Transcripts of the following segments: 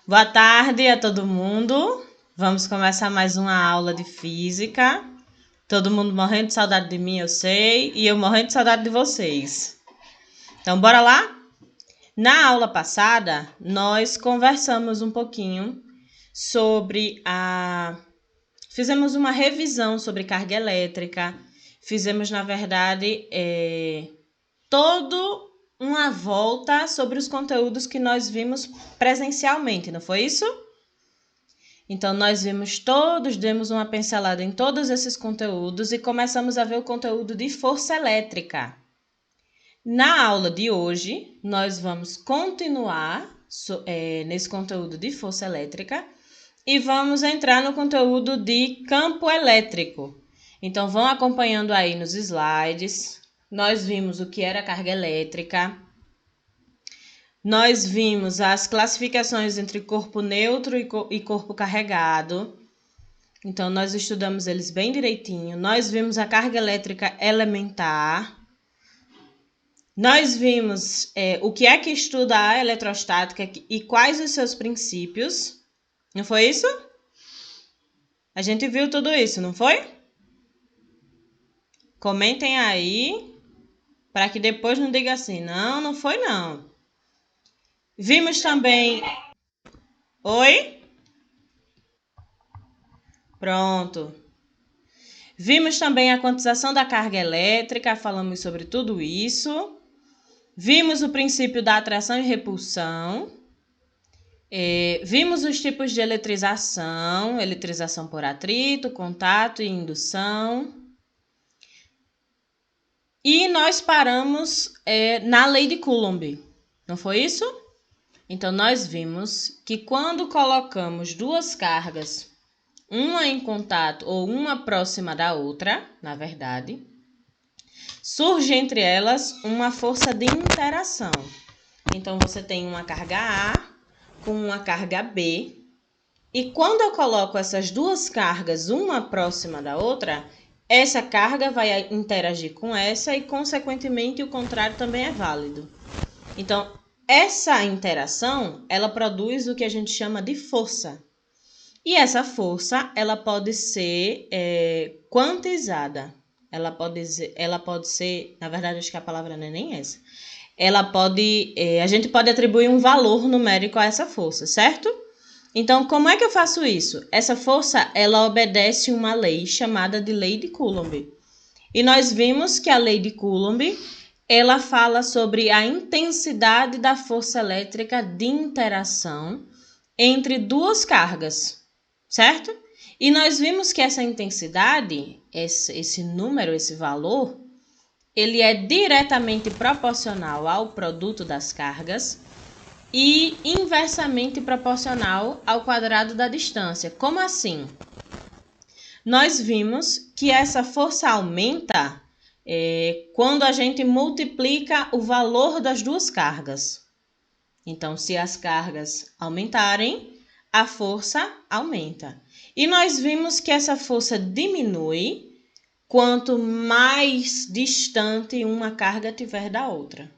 Boa tarde a todo mundo. Vamos começar mais uma aula de física. Todo mundo morrendo de saudade de mim, eu sei, e eu morrendo de saudade de vocês. Então, bora lá? Na aula passada, nós conversamos um pouquinho sobre Fizemos uma revisão sobre carga elétrica. Fizemos, na verdade, toda uma volta sobre os conteúdos que nós vimos presencialmente, não foi isso? Então, nós demos uma pincelada em todos esses conteúdos e começamos a ver o conteúdo de força elétrica. Na aula de hoje, nós vamos continuar nesse conteúdo de força elétrica e vamos entrar no conteúdo de campo elétrico. Então, vão acompanhando aí nos slides. Nós vimos o que era carga elétrica. Nós vimos as classificações entre corpo neutro e corpo carregado. Então, nós estudamos eles bem direitinho. Nós vimos a carga elétrica elementar. Nós vimos o que é que estuda a eletrostática e quais os seus princípios. Não foi isso? A gente viu tudo isso, não foi? Comentem aí, para que depois não diga assim, não foi não. Vimos também... Oi? Pronto. Vimos também a quantização da carga elétrica, falamos sobre tudo isso. Vimos o princípio da atração e repulsão. Vimos os tipos de eletrização por atrito, contato e indução. E nós paramos na lei de Coulomb, não foi isso? Então, nós vimos que quando colocamos duas cargas, uma em contato ou uma próxima da outra, na verdade, surge entre elas uma força de interação. Então, você tem uma carga A com uma carga B, e quando eu coloco essas duas cargas, uma próxima da outra, essa carga vai interagir com essa e, consequentemente, o contrário também é válido. Então, essa interação, ela produz o que a gente chama de força. E essa força, ela pode ser quantizada. Ela pode ser, na verdade, acho que a palavra não é nem essa. A gente pode atribuir um valor numérico a essa força, certo? Então, como é que eu faço isso? Essa força, ela obedece uma lei chamada de lei de Coulomb. E nós vimos que a lei de Coulomb, ela fala sobre a intensidade da força elétrica de interação entre duas cargas, certo? E nós vimos que essa intensidade, esse número, esse valor, ele é diretamente proporcional ao produto das cargas e inversamente proporcional ao quadrado da distância. Como assim? Nós vimos que essa força aumenta quando a gente multiplica o valor das duas cargas. Então, se as cargas aumentarem, a força aumenta. E nós vimos que essa força diminui quanto mais distante uma carga tiver da outra.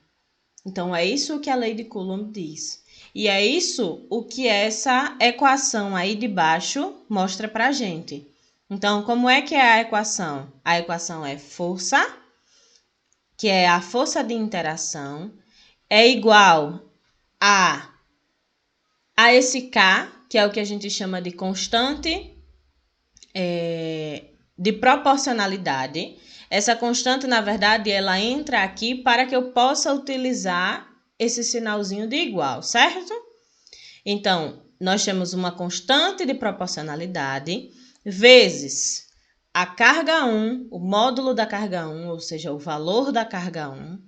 Então, é isso que a lei de Coulomb diz. E é isso o que essa equação aí de baixo mostra para a gente. Então, como é que é a equação? A equação é força, que é a força de interação, é igual a esse K, que é o que a gente chama de constante de proporcionalidade. Essa constante, na verdade, ela entra aqui para que eu possa utilizar esse sinalzinho de igual, certo? Então, nós temos uma constante de proporcionalidade vezes a carga 1, o módulo da carga 1, ou seja, o valor da carga 1,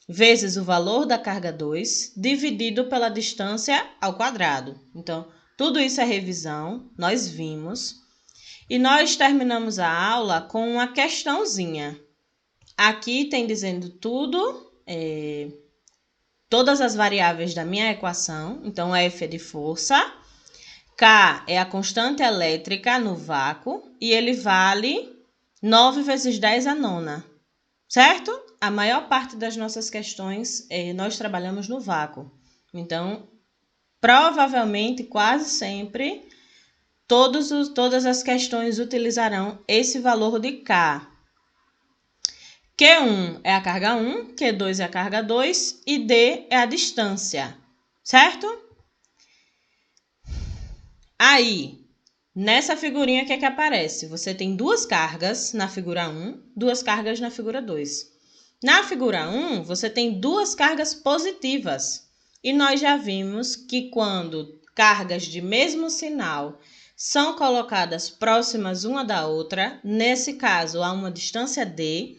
vezes o valor da carga 2, dividido pela distância ao quadrado. Então, tudo isso é revisão, nós vimos. E nós terminamos a aula com uma questãozinha. Aqui tem dizendo tudo, todas as variáveis da minha equação. Então, F é de força, K é a constante elétrica no vácuo e ele vale 9 vezes 10 a nona, certo? A maior parte das nossas questões nós trabalhamos no vácuo. Então, provavelmente, quase sempre, todas as questões utilizarão esse valor de K. Q1 é a carga 1, Q2 é a carga 2 e D é a distância, certo? Aí, nessa figurinha, o que é que aparece? Você tem duas cargas na figura 1, duas cargas na figura 2. Na figura 1, você tem duas cargas positivas. E nós já vimos que quando cargas de mesmo sinal são colocadas próximas uma da outra, nesse caso, a uma distância D,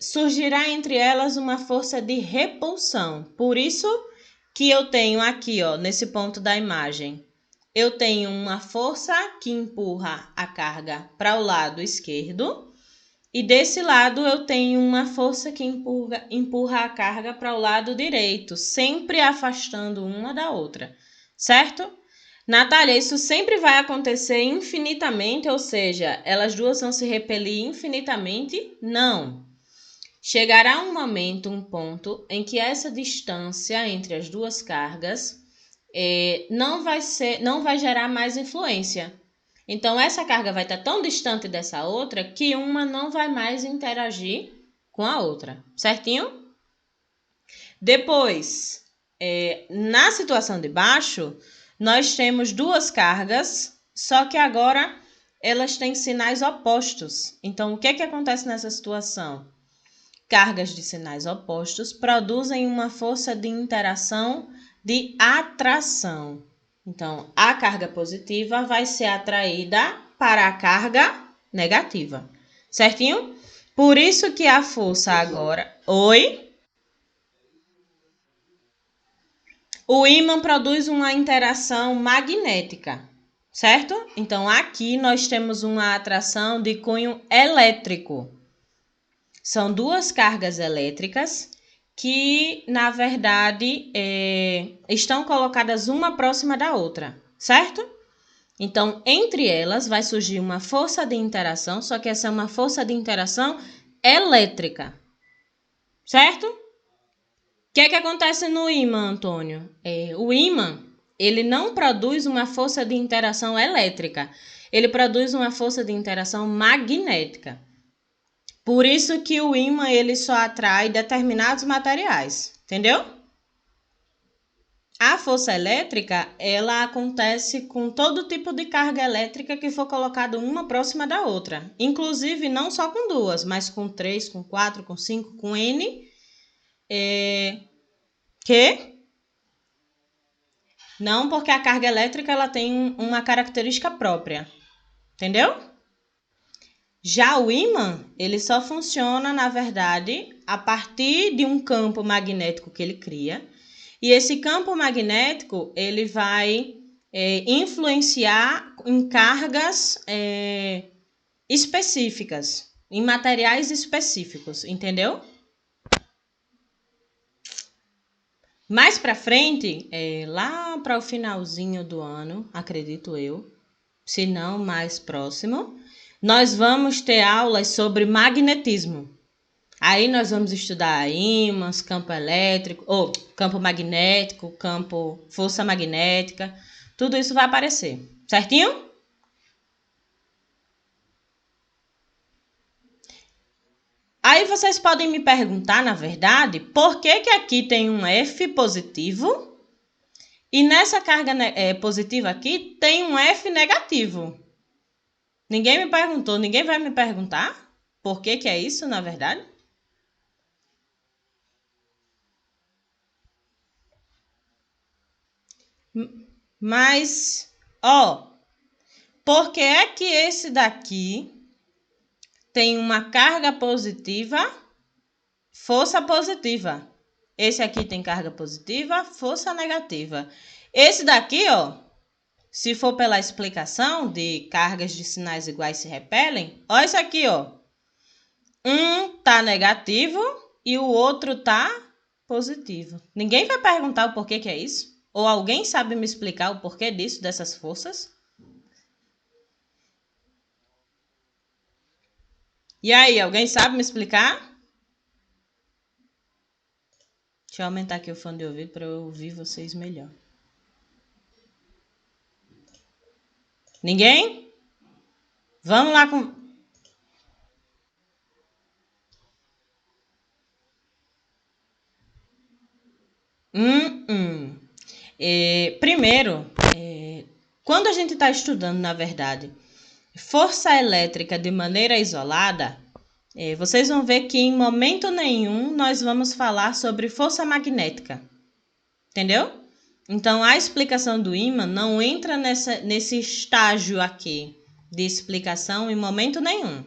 surgirá entre elas uma força de repulsão. Por isso que eu tenho aqui, ó, nesse ponto da imagem, eu tenho uma força que empurra a carga para o lado esquerdo e desse lado eu tenho uma força que empurra a carga para o lado direito, sempre afastando uma da outra, certo? Natália, isso sempre vai acontecer infinitamente, ou seja, elas duas vão se repelir infinitamente? Não. Chegará um momento, um ponto, em que essa distância entre as duas cargas não vai gerar mais influência. Então, essa carga vai estar tão distante dessa outra que uma não vai mais interagir com a outra, certinho? Depois, na situação de baixo, nós temos duas cargas, só que agora elas têm sinais opostos. Então, o que acontece nessa situação? Cargas de sinais opostos produzem uma força de interação de atração. Então, a carga positiva vai ser atraída para a carga negativa, certinho? Por isso que a força agora... Oi? O ímã produz uma interação magnética, certo? Então, aqui nós temos uma atração de cunho elétrico. São duas cargas elétricas que, na verdade, estão colocadas uma próxima da outra, certo? Então, entre elas vai surgir uma força de interação, só que essa é uma força de interação elétrica, certo? O que é que acontece no ímã, Antônio? O ímã, ele não produz uma força de interação elétrica, ele produz uma força de interação magnética. Por isso que o ímã ele só atrai determinados materiais, entendeu? A força elétrica, ela acontece com todo tipo de carga elétrica que for colocada uma próxima da outra. Inclusive, não só com duas, mas com 3, com 4, com 5, com N. Que? Não, porque a carga elétrica ela tem uma característica própria. Entendeu? Já o ímã, ele só funciona, na verdade, a partir de um campo magnético que ele cria. E esse campo magnético, ele vai influenciar em cargas específicas, em materiais específicos, entendeu? Mais para frente, lá para o finalzinho do ano, acredito eu, se não mais próximo, nós vamos ter aulas sobre magnetismo. Aí nós vamos estudar ímãs, campo elétrico, ou campo magnético, campo força magnética. Tudo isso vai aparecer, certinho? Aí vocês podem me perguntar, na verdade, por que aqui tem um F positivo e nessa carga positiva aqui tem um F negativo? Ninguém me perguntou, ninguém vai me perguntar por que é isso, na verdade? Mas, por que é que esse daqui tem uma carga positiva, força positiva? Esse aqui tem carga positiva, força negativa. Esse daqui, se for pela explicação de cargas de sinais iguais se repelem, isso aqui, um tá negativo e o outro tá positivo. Ninguém vai perguntar o porquê que é isso? Ou alguém sabe me explicar o porquê disso, dessas forças? E aí, alguém sabe me explicar? Deixa eu aumentar aqui o fone de ouvido para eu ouvir vocês melhor. Ninguém? Vamos lá com... Primeiro, quando a gente está estudando, na verdade, força elétrica de maneira isolada, vocês vão ver que em momento nenhum nós vamos falar sobre força magnética. Entendeu? Então, a explicação do ímã não entra nesse estágio aqui de explicação em momento nenhum.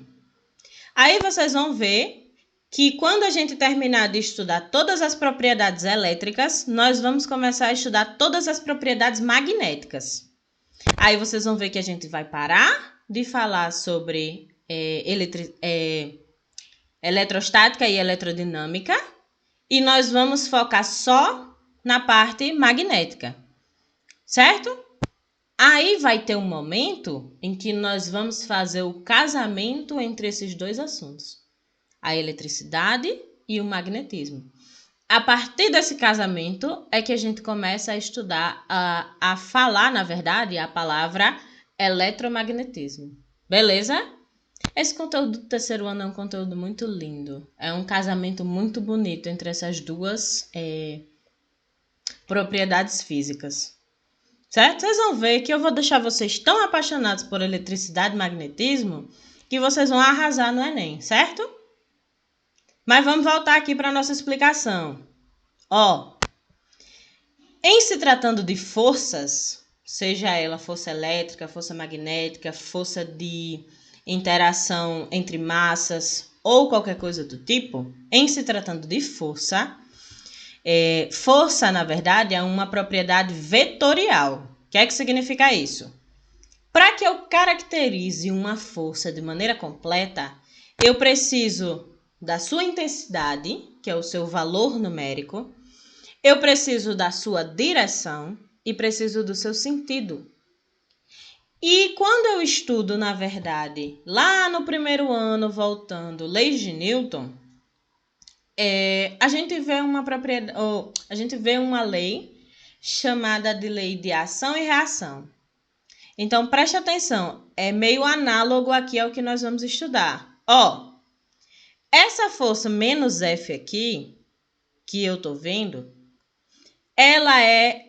Aí vocês vão ver que quando a gente terminar de estudar todas as propriedades elétricas, nós vamos começar a estudar todas as propriedades magnéticas. Aí vocês vão ver que a gente vai parar de falar sobre eletrostática e eletrodinâmica e nós vamos focar só na parte magnética, certo? Aí vai ter um momento em que nós vamos fazer o casamento entre esses dois assuntos, a eletricidade e o magnetismo. A partir desse casamento é que a gente começa a estudar, a falar, na verdade, a palavra eletromagnetismo. Beleza? Esse conteúdo do terceiro ano é um conteúdo muito lindo. É um casamento muito bonito entre essas duas propriedades físicas. Certo? Vocês vão ver que eu vou deixar vocês tão apaixonados por eletricidade e magnetismo que vocês vão arrasar no Enem, certo? Mas vamos voltar aqui para a nossa explicação. Em se tratando de forças, seja ela força elétrica, força magnética, força de interação entre massas ou qualquer coisa do tipo, em se tratando de força, força, na verdade, é uma propriedade vetorial. O que é que significa isso? Para que eu caracterize uma força de maneira completa, eu preciso da sua intensidade, que é o seu valor numérico, eu preciso da sua direção e preciso do seu sentido. E quando eu estudo, na verdade, lá no primeiro ano, voltando, leis de Newton, a gente vê uma lei chamada de lei de ação e reação. Então, preste atenção, é meio análogo aqui ao que nós vamos estudar. Essa força menos F aqui, que eu tô vendo, ela é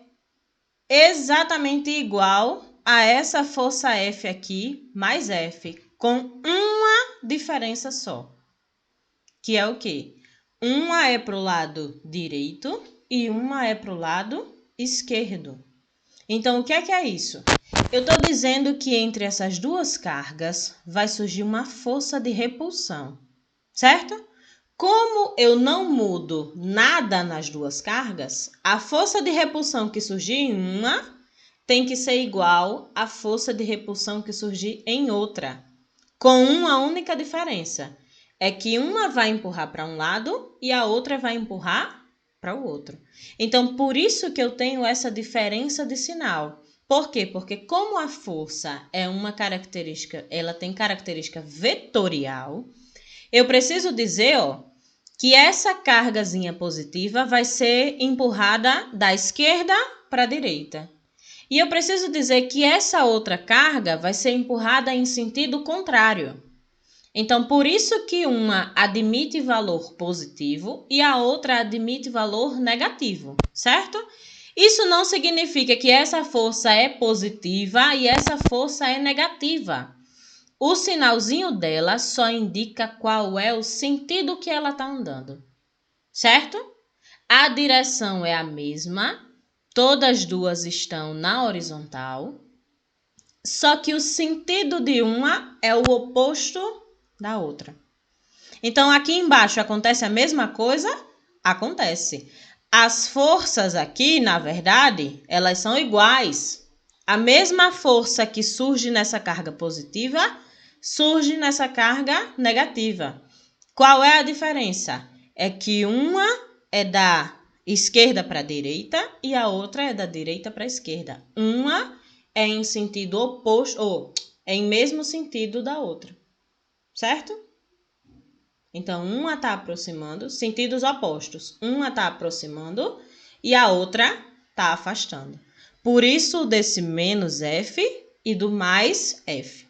exatamente igual a essa força F aqui, mais F, com uma diferença só. Que é o quê? Uma é para o lado direito e uma é para o lado esquerdo. Então, o que é isso? Eu estou dizendo que entre essas duas cargas vai surgir uma força de repulsão, certo? Como eu não mudo nada nas duas cargas, a força de repulsão que surgir em uma tem que ser igual à força de repulsão que surgir em outra, com uma única diferença. É que uma vai empurrar para um lado e a outra vai empurrar para o outro. Então, por isso que eu tenho essa diferença de sinal. Por quê? Porque como a força é uma característica, ela tem característica vetorial, eu preciso dizer, que essa cargazinha positiva vai ser empurrada da esquerda para a direita. E eu preciso dizer que essa outra carga vai ser empurrada em sentido contrário. Então, por isso que uma admite valor positivo e a outra admite valor negativo, certo? Isso não significa que essa força é positiva e essa força é negativa. O sinalzinho dela só indica qual é o sentido que ela está andando, certo? A direção é a mesma, todas as duas estão na horizontal, só que o sentido de uma é o oposto da outra. Então, aqui embaixo acontece a mesma coisa? Acontece. As forças aqui, na verdade, elas são iguais. A mesma força que surge nessa carga positiva, surge nessa carga negativa. Qual é a diferença? É que uma é da esquerda para a direita e a outra é da direita para a esquerda. Uma é em sentido oposto, ou é em mesmo sentido da outra. Certo? Então, uma está aproximando, sentidos opostos. Uma está aproximando e a outra está afastando. Por isso, desse menos F e do mais F.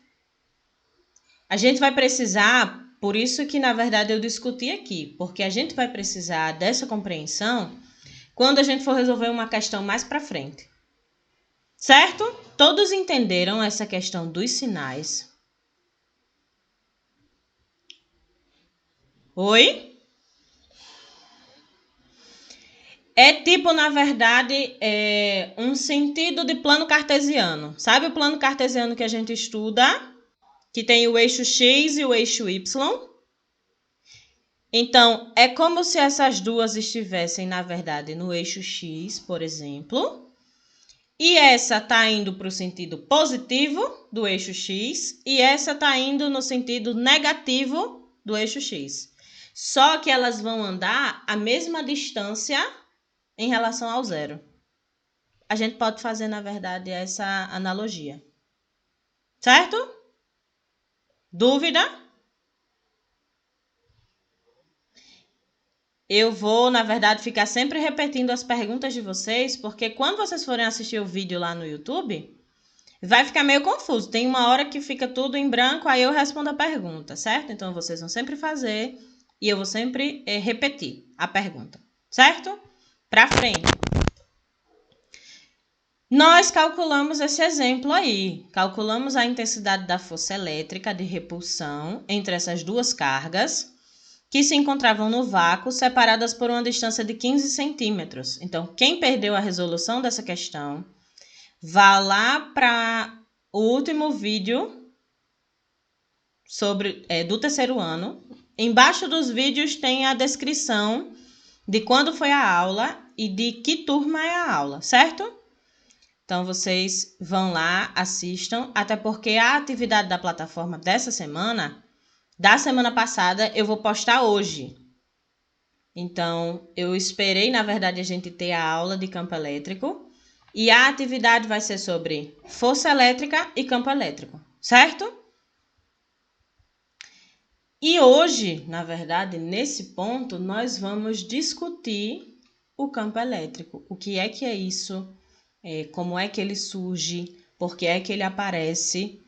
A gente vai precisar, por isso que na verdade eu discuti aqui, porque a gente vai precisar dessa compreensão quando a gente for resolver uma questão mais para frente. Certo? Todos entenderam essa questão dos sinais? Oi? É tipo, na verdade, um sentido de plano cartesiano. Sabe o plano cartesiano que a gente estuda? Que tem o eixo X e o eixo Y. Então, é como se essas duas estivessem, na verdade, no eixo X, por exemplo. E essa está indo para o sentido positivo do eixo X e essa está indo no sentido negativo do eixo X. Só que elas vão andar a mesma distância em relação ao zero. A gente pode fazer, na verdade, essa analogia. Certo? Dúvida? Eu vou, na verdade, ficar sempre repetindo as perguntas de vocês, porque quando vocês forem assistir o vídeo lá no YouTube, vai ficar meio confuso. Tem uma hora que fica tudo em branco, aí eu respondo a pergunta, certo? Então, vocês vão sempre fazer e eu vou sempre repetir a pergunta, certo? Para frente. Nós calculamos esse exemplo aí. Calculamos a intensidade da força elétrica de repulsão entre essas duas cargas que se encontravam no vácuo, separadas por uma distância de 15 centímetros. Então, quem perdeu a resolução dessa questão, vá lá para o último vídeo do terceiro ano. Embaixo dos vídeos tem a descrição de quando foi a aula e de que turma é a aula, certo? Então, vocês vão lá, assistam, até porque a atividade da plataforma dessa semana, da semana passada, eu vou postar hoje. Então, eu esperei, na verdade, a gente ter a aula de campo elétrico e a atividade vai ser sobre força elétrica e campo elétrico, certo? E hoje, na verdade, nesse ponto, nós vamos discutir o campo elétrico. O que é isso? Como é que ele surge? Por que é que ele aparece?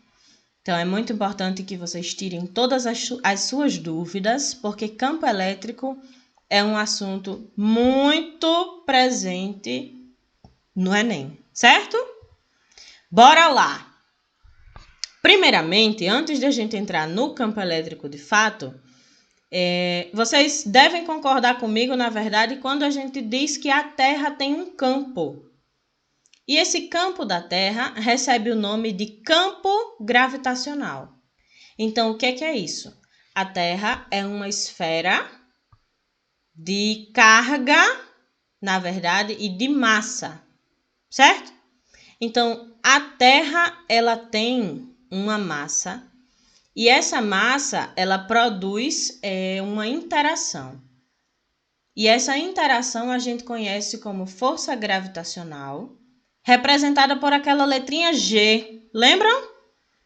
Então, é muito importante que vocês tirem todas as suas dúvidas, porque campo elétrico é um assunto muito presente no Enem, certo? Bora lá! Primeiramente, antes de a gente entrar no campo elétrico de fato, vocês devem concordar comigo, na verdade, quando a gente diz que a Terra tem um campo. E esse campo da Terra recebe o nome de campo gravitacional. Então, o que é isso? A Terra é uma esfera de carga, na verdade, e de massa, certo? Então, a Terra, ela tem uma massa e essa massa, ela produz uma interação. E essa interação a gente conhece como força gravitacional, representada por aquela letrinha G. Lembram?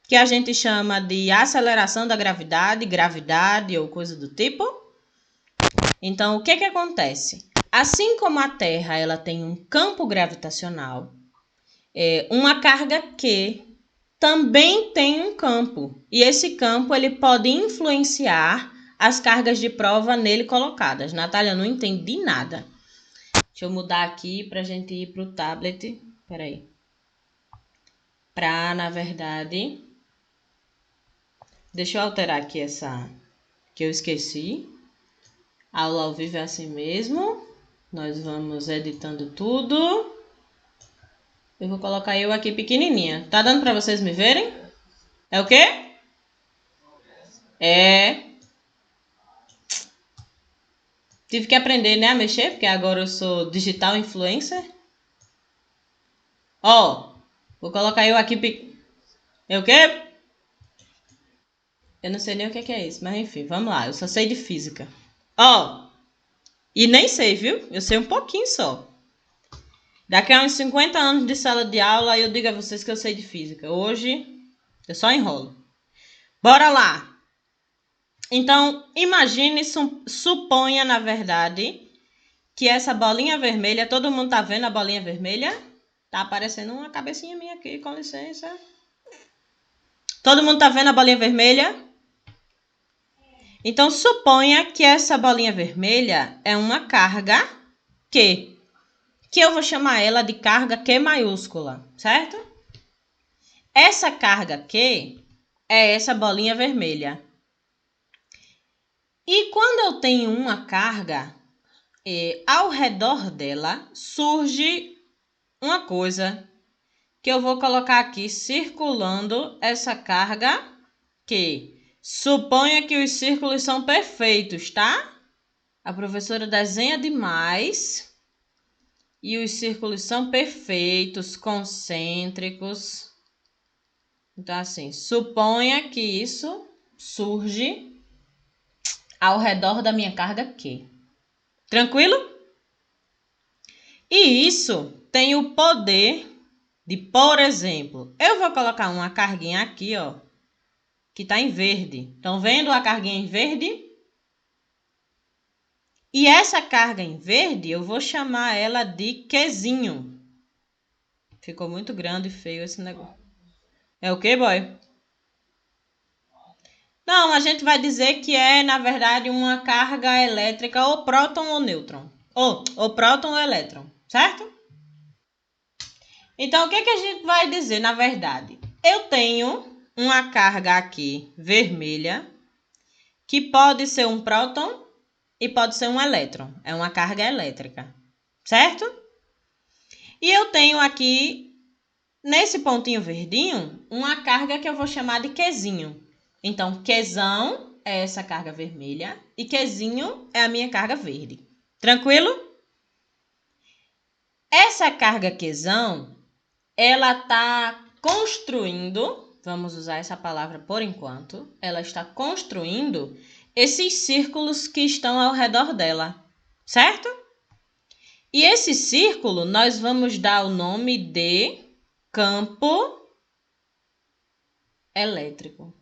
Que a gente chama de aceleração da gravidade, gravidade ou coisa do tipo. Então, o que acontece? Assim como a Terra ela tem um campo gravitacional, uma carga Q também tem um campo. E esse campo ele pode influenciar as cargas de prova nele colocadas. Natália, eu não entendi nada. Deixa eu mudar aqui para a gente ir para o tablet. Peraí. Na verdade... Deixa eu alterar aqui essa que eu esqueci. A aula ao vivo é assim mesmo. Nós vamos editando tudo. Eu vou colocar eu aqui pequenininha. Tá dando para vocês me verem? É o quê? Tive que aprender, né, a mexer, porque agora eu sou digital influencer. Vou colocar eu aqui É o quê? Eu não sei nem o que é isso, mas enfim, vamos lá. Eu só sei de física. E nem sei, viu? Eu sei um pouquinho só. Daqui a uns 50 anos de sala de aula, eu digo a vocês que eu sei de física. Hoje, eu só enrolo. Bora lá! Então, imagine, suponha, na verdade, que essa bolinha vermelha, todo mundo tá vendo a bolinha vermelha? Tá aparecendo uma cabecinha minha aqui, com licença. Todo mundo tá vendo a bolinha vermelha? Então, suponha que essa bolinha vermelha é uma carga Q, que eu vou chamar ela de carga Q maiúscula, certo? Essa carga Q é essa bolinha vermelha. E quando eu tenho uma carga, ao redor dela surge uma coisa que eu vou colocar aqui circulando essa carga Q. Suponha que os círculos são perfeitos, tá? A professora desenha demais e os círculos são perfeitos, concêntricos. Então, assim, suponha que isso surge ao redor da minha carga Q. Tranquilo? E isso tem o poder de, por exemplo, eu vou colocar uma carguinha aqui, ó, que está em verde. Estão vendo a carguinha em verde? E essa carga em verde, eu vou chamar ela de Qzinho. Ficou muito grande e feio esse negócio. É o quê, boy? Não, a gente vai dizer que é, na verdade, uma carga elétrica ou próton ou nêutron. Ou próton ou elétron, certo? Então, o que a gente vai dizer, na verdade? Eu tenho uma carga aqui vermelha, que pode ser um próton e pode ser um elétron. É uma carga elétrica, certo? E eu tenho aqui, nesse pontinho verdinho, uma carga que eu vou chamar de Qzinho. Então, Qzão é essa carga vermelha e Qzinho é a minha carga verde. Tranquilo? Essa carga Qzão, ela está construindo, vamos usar essa palavra por enquanto, ela está construindo esses círculos que estão ao redor dela, certo? E esse círculo nós vamos dar o nome de campo elétrico.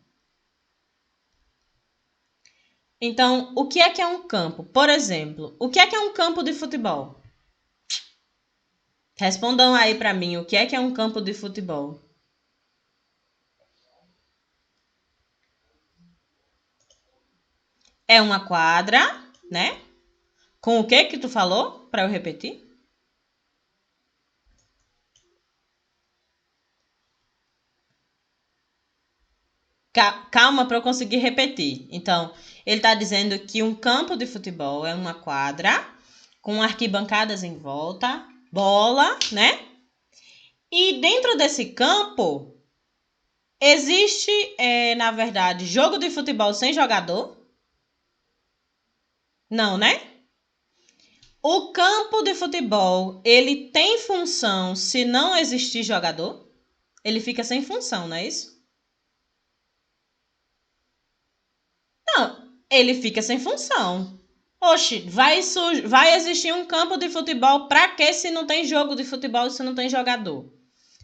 Então, o que é um campo? Por exemplo, o que é um campo de futebol? Respondam aí para mim, o que é um campo de futebol? É uma quadra, né? Com o que tu falou? Para eu repetir? Calma para eu conseguir repetir. Então, ele está dizendo que um campo de futebol é uma quadra com arquibancadas em volta, bola, né? E dentro desse campo existe, na verdade, jogo de futebol sem jogador? Não, né? O campo de futebol, ele tem função se não existir jogador? Ele fica sem função, não é isso? Não, ele fica sem função. Oxe, vai existir um campo de futebol pra quê se não tem jogo de futebol e se não tem jogador?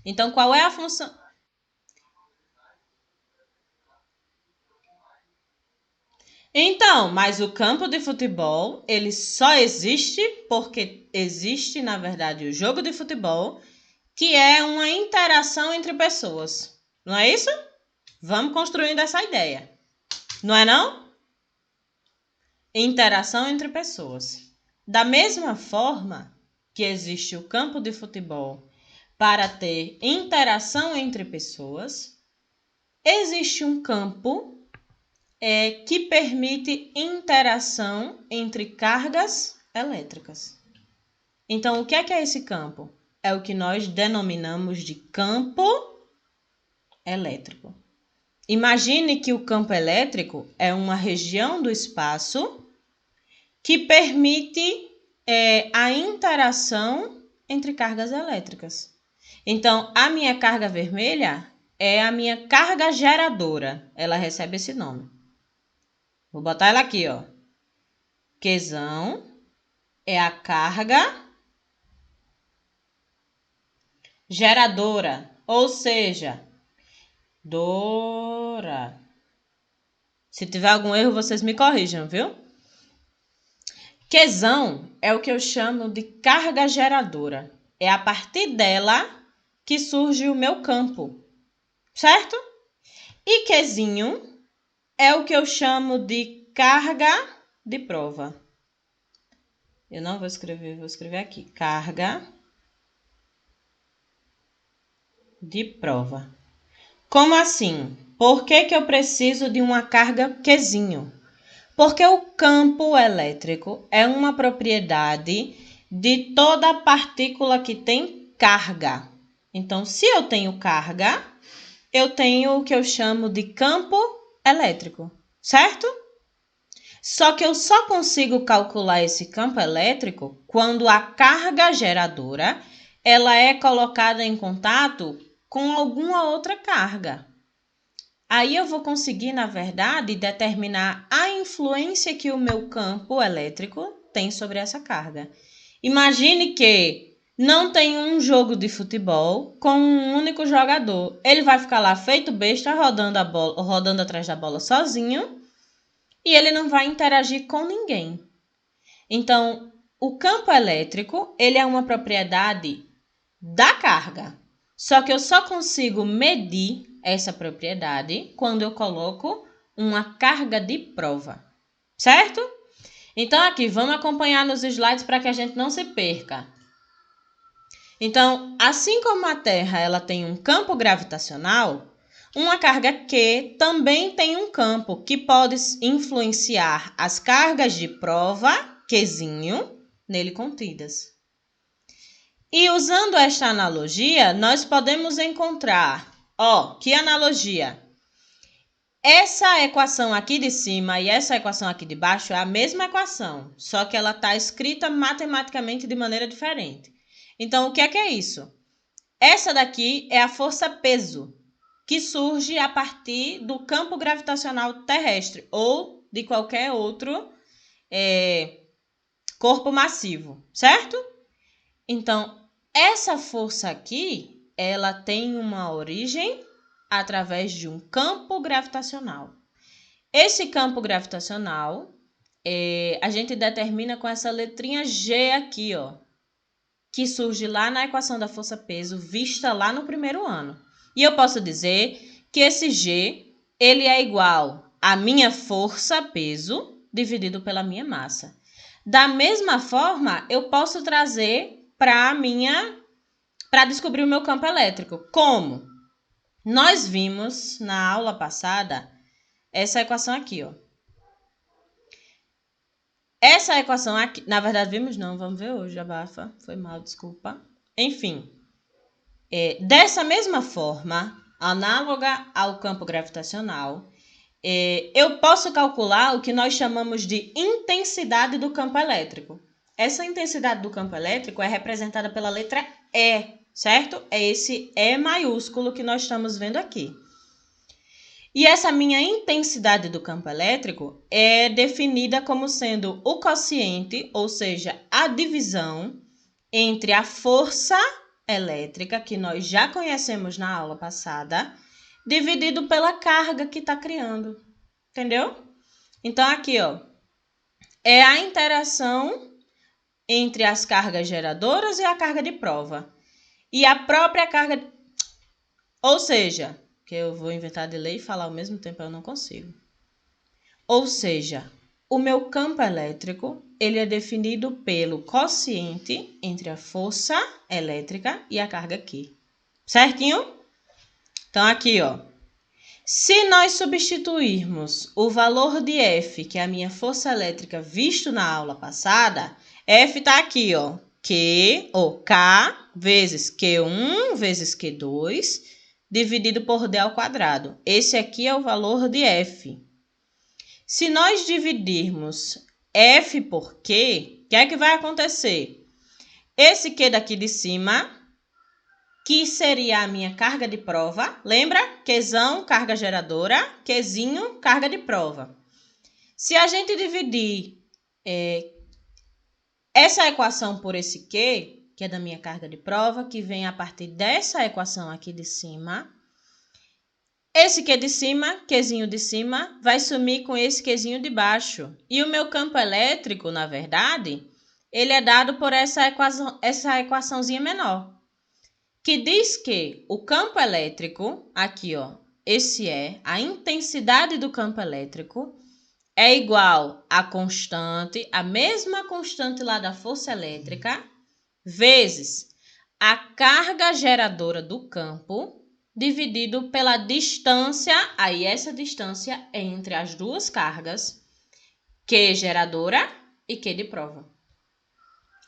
Então, qual é a função? Então, mas o campo de futebol, ele só existe porque existe, na verdade, o jogo de futebol, que é uma interação entre pessoas. Não é isso? Vamos construindo essa ideia. Não é não? Interação entre pessoas. Da mesma forma que existe o campo de futebol para ter interação entre pessoas, existe um campo que permite interação entre cargas elétricas. Então, o que é esse campo? É o que nós denominamos de campo elétrico. Imagine que o campo elétrico é uma região do espaço que permite a interação entre cargas elétricas. Então, a minha carga vermelha é a minha carga geradora. Ela recebe esse nome. Vou botar ela aqui, ó. Qzão é a carga geradora, ou seja, dora. Se tiver algum erro, vocês me corrijam, viu? Qzão é o que eu chamo de carga geradora. É a partir dela que surge o meu campo, certo? E Qzinho é o que eu chamo de carga de prova. Eu não vou escrever aqui. Carga de prova. Como assim? Por que eu preciso de uma carga Qzinho? Porque o campo elétrico é uma propriedade de toda partícula que tem carga. Então, se eu tenho carga, eu tenho o que eu chamo de campo elétrico, certo? Só que eu só consigo calcular esse campo elétrico quando a carga geradora ela é colocada em contato com alguma outra carga. Aí eu vou conseguir, na verdade, determinar a influência que o meu campo elétrico tem sobre essa carga. Imagine que não tem um jogo de futebol com um único jogador. Ele vai ficar lá feito besta, rodando atrás da bola sozinho, e ele não vai interagir com ninguém. Então, o campo elétrico, ele é uma propriedade da carga. Só que eu só consigo medir essa propriedade quando eu coloco uma carga de prova, certo? Então, aqui, vamos acompanhar nos slides para que a gente não se perca. Então, assim como a Terra ela tem um campo gravitacional, uma carga Q também tem um campo que pode influenciar as cargas de prova, Qzinho, nele contidas. E usando esta analogia, nós podemos encontrar, que analogia? Essa equação aqui de cima e essa equação aqui de baixo é a mesma equação, só que ela está escrita matematicamente de maneira diferente. Então, o que é isso? Essa daqui é a força-peso, que surge a partir do campo gravitacional terrestre ou de qualquer outro corpo massivo, certo? Então, essa força aqui, ela tem uma origem através de um campo gravitacional. Esse campo gravitacional, a gente determina com essa letrinha G aqui, que surge lá na equação da força-peso, vista lá no primeiro ano. E eu posso dizer que esse G, ele é igual à minha força-peso dividido pela minha massa. Da mesma forma, eu posso trazer para descobrir o meu campo elétrico. Como? Nós vimos na aula passada essa equação aqui, Essa equação aqui, na verdade vimos não, vamos ver hoje, abafa, foi mal, desculpa. Enfim, dessa mesma forma, análoga ao campo gravitacional, eu posso calcular o que nós chamamos de intensidade do campo elétrico. Essa intensidade do campo elétrico é representada pela letra E, certo? É esse E maiúsculo que nós estamos vendo aqui. E essa minha intensidade do campo elétrico é definida como sendo o quociente, ou seja, a divisão entre a força elétrica, que nós já conhecemos na aula passada, dividido pela carga que está criando. Entendeu? Então, aqui, é a interação entre as cargas geradoras e a carga de prova. E a própria carga... Ou seja, que eu vou inventar de ler e falar ao mesmo tempo, eu não consigo. Ou seja, o meu campo elétrico, ele é definido pelo quociente entre a força elétrica e a carga Q. Certinho? Então, aqui, se nós substituirmos o valor de F, que é a minha força elétrica visto na aula passada, F está aqui, Q, ou K, vezes Q1, vezes Q2, dividido por D ao quadrado. Esse aqui é o valor de F. Se nós dividirmos F por Q, o que é que vai acontecer? Esse Q daqui de cima, que seria a minha carga de prova, lembra? Qzão, carga geradora, Qzinho, carga de prova. Se a gente dividir essa equação por esse Q, que é da minha carga de prova, que vem a partir dessa equação aqui de cima, esse Q de cima, Qzinho de cima, vai sumir com esse Qzinho de baixo. E o meu campo elétrico, na verdade, ele é dado por essa equaçãozinha menor, que diz que o campo elétrico, aqui, esse E, a intensidade do campo elétrico, é igual à constante, a mesma constante lá da força elétrica, vezes a carga geradora do campo, dividido pela distância, aí essa distância é entre as duas cargas, Q geradora e Q de prova,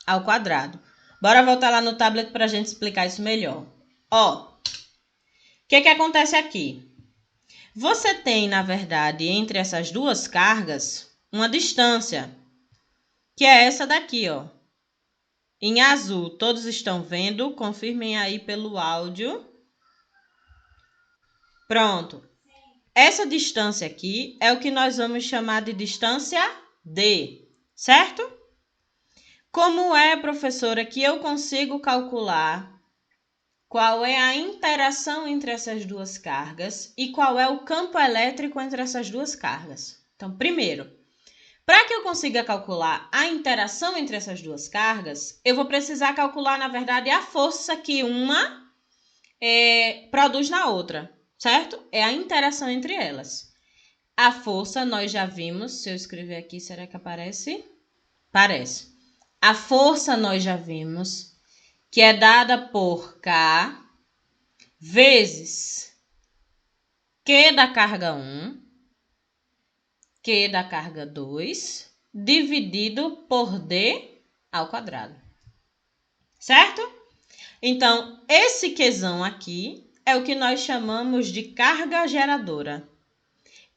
ao quadrado. Bora voltar lá no tablet para a gente explicar isso melhor. Ó, o que acontece aqui? Você tem, na verdade, entre essas duas cargas, uma distância, que é essa daqui, ó. Em azul, todos estão vendo? Confirmem aí pelo áudio. Pronto. Essa distância aqui é o que nós vamos chamar de distância D, certo? Como é, professora, que eu consigo calcular qual é a interação entre essas duas cargas e qual é o campo elétrico entre essas duas cargas? Então, primeiro, para que eu consiga calcular a interação entre essas duas cargas, eu vou precisar calcular, na verdade, a força que uma produz na outra, certo? É a interação entre elas. A força, nós já vimos, se eu escrever aqui, será que aparece? Parece. A força, nós já vimos, que é dada por K vezes Q da carga 1, Q da carga 2, dividido por D ao quadrado. Certo? Então, esse Qzão aqui é o que nós chamamos de carga geradora.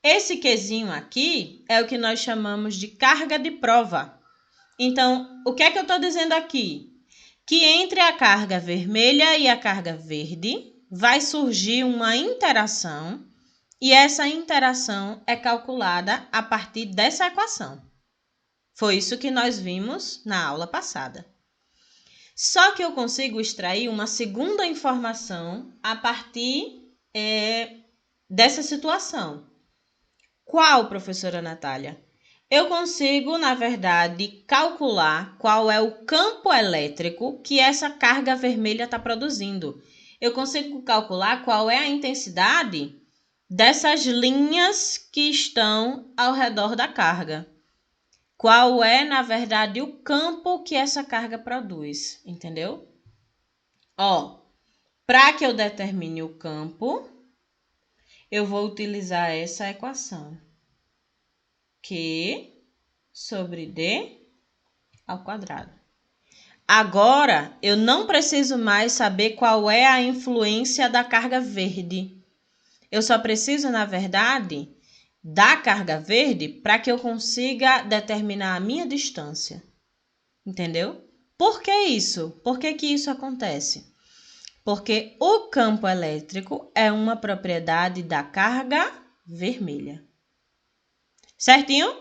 Esse Qzinho aqui é o que nós chamamos de carga de prova. Então, o que é que eu estou dizendo aqui? Que entre a carga vermelha e a carga verde vai surgir uma interação e essa interação é calculada a partir dessa equação. Foi isso que nós vimos na aula passada. Só que eu consigo extrair uma segunda informação a partir dessa situação. Qual, professora Natália? Eu consigo, na verdade, calcular qual é o campo elétrico que essa carga vermelha está produzindo. Eu consigo calcular qual é a intensidade dessas linhas que estão ao redor da carga. Qual é, na verdade, o campo que essa carga produz, entendeu? Ó, para que eu determine o campo, eu vou utilizar essa equação. Q sobre D ao quadrado. Agora, eu não preciso mais saber qual é a influência da carga verde. Eu só preciso, na verdade, da carga verde para que eu consiga determinar a minha distância. Entendeu? Por que isso? Por que isso acontece? Porque o campo elétrico é uma propriedade da carga vermelha. Certinho?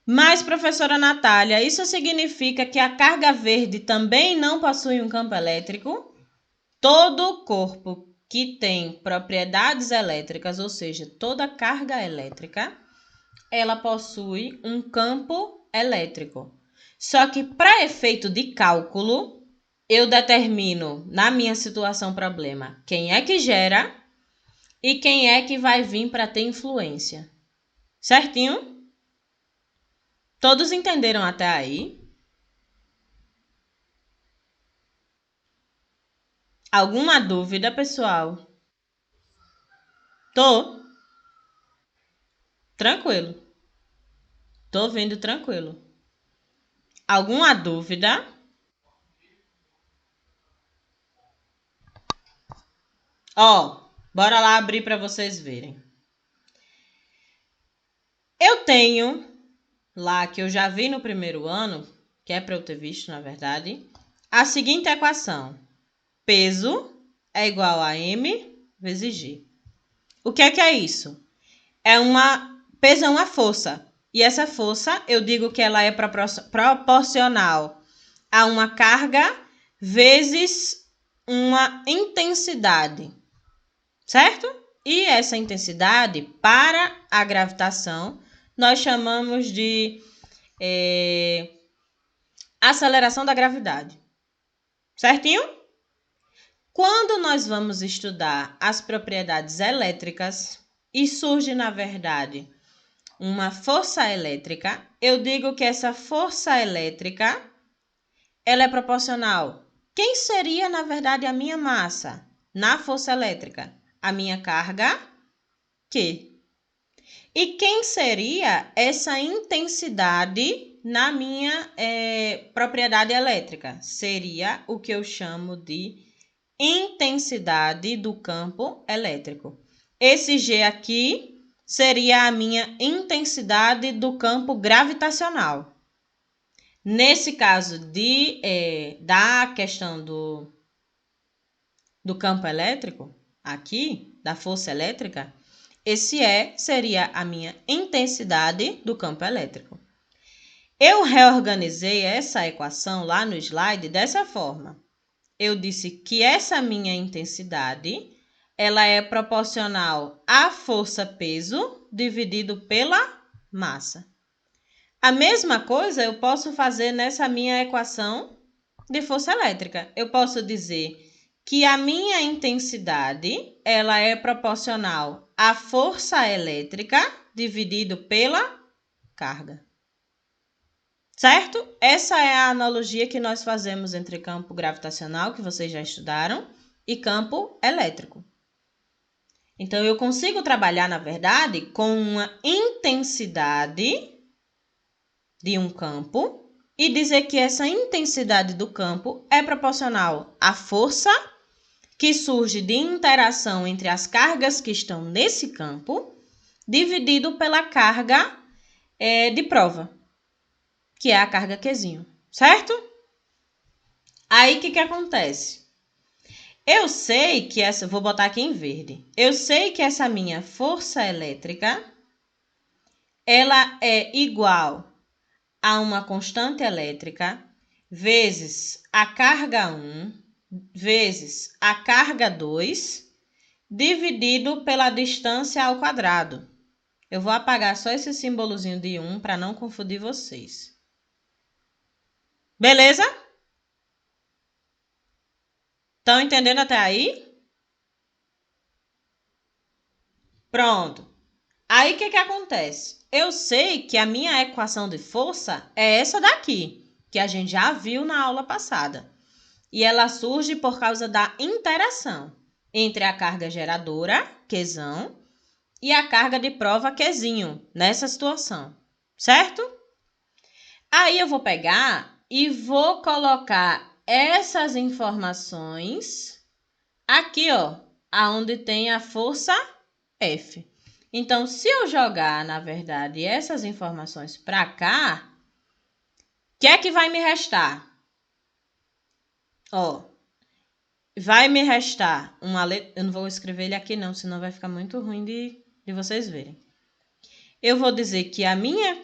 Mas, professora Natália, isso significa que a carga verde também não possui um campo elétrico? Todo corpo que tem propriedades elétricas, ou seja, toda carga elétrica, ela possui um campo elétrico. Só que, para efeito de cálculo, eu determino, na minha situação problema, quem é que gera e quem é que vai vir para ter influência. Certinho? Todos entenderam até aí? Alguma dúvida, pessoal? Tô. Tranquilo. Tô vendo tranquilo. Alguma dúvida? Ó, bora lá abrir para vocês verem. Eu tenho lá, que eu já vi no primeiro ano, que é para eu ter visto, na verdade, a seguinte equação. Peso é igual a M vezes G. O que é isso? Peso é uma força. E essa força, eu digo que ela é proporcional a uma carga vezes uma intensidade. Certo? E essa intensidade, para a gravitação, nós chamamos de aceleração da gravidade. Certinho? Quando nós vamos estudar as propriedades elétricas e surge, na verdade, uma força elétrica, eu digo que essa força elétrica ela é proporcional. Quem seria, na verdade, a minha massa na força elétrica? A minha carga Q. E quem seria essa intensidade na minha propriedade elétrica? Seria o que eu chamo de intensidade do campo elétrico. Esse G aqui seria a minha intensidade do campo gravitacional. Nesse caso da questão do campo elétrico, aqui, da força elétrica, esse E seria a minha intensidade do campo elétrico. Eu reorganizei essa equação lá no slide dessa forma. Eu disse que essa minha intensidade, ela é proporcional à força-peso dividido pela massa. A mesma coisa eu posso fazer nessa minha equação de força elétrica. Eu posso dizer que a minha intensidade, ela é proporcional à força elétrica dividido pela carga. Certo? Essa é a analogia que nós fazemos entre campo gravitacional, que vocês já estudaram, e campo elétrico. Então, eu consigo trabalhar, na verdade, com uma intensidade de um campo e dizer que essa intensidade do campo é proporcional à força que surge de interação entre as cargas que estão nesse campo, dividido pela carga de prova, que é a carga Qzinho, certo? Aí, o que acontece? Eu sei que essa... Vou botar aqui em verde. Eu sei que essa minha força elétrica, ela é igual a uma constante elétrica vezes a carga 1 vezes a carga 2 dividido pela distância ao quadrado. Eu vou apagar só esse símbolozinho de 1 para não confundir vocês. Beleza? Estão entendendo até aí? Pronto. Aí, o que acontece? Eu sei que a minha equação de força é essa daqui, que a gente já viu na aula passada. E ela surge por causa da interação entre a carga geradora, Qzão, e a carga de prova, Qzinho, nessa situação, certo? Aí eu vou pegar e vou colocar essas informações aqui, ó, aonde tem a força F. Então, se eu jogar, na verdade, essas informações para cá, o que é que vai me restar? Ó, vai me restar uma letra... Eu não vou escrever ele aqui não, senão vai ficar muito ruim de vocês verem. Eu vou dizer que a minha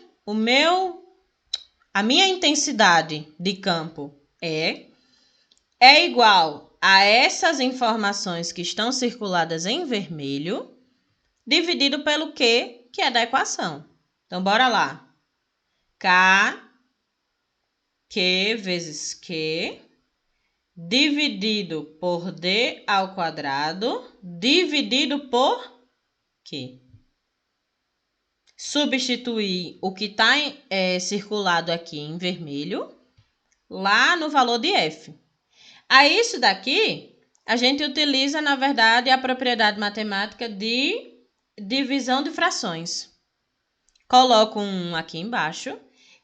intensidade de campo é igual a essas informações que estão circuladas em vermelho, dividido pelo Q, que é da equação. Então, bora lá. K, Q vezes Q, dividido por D ao quadrado, dividido por Q. Substituir o que está circulado aqui em vermelho, lá no valor de F. Aí, isso daqui, a gente utiliza, na verdade, a propriedade matemática de divisão de frações. Coloco um aqui embaixo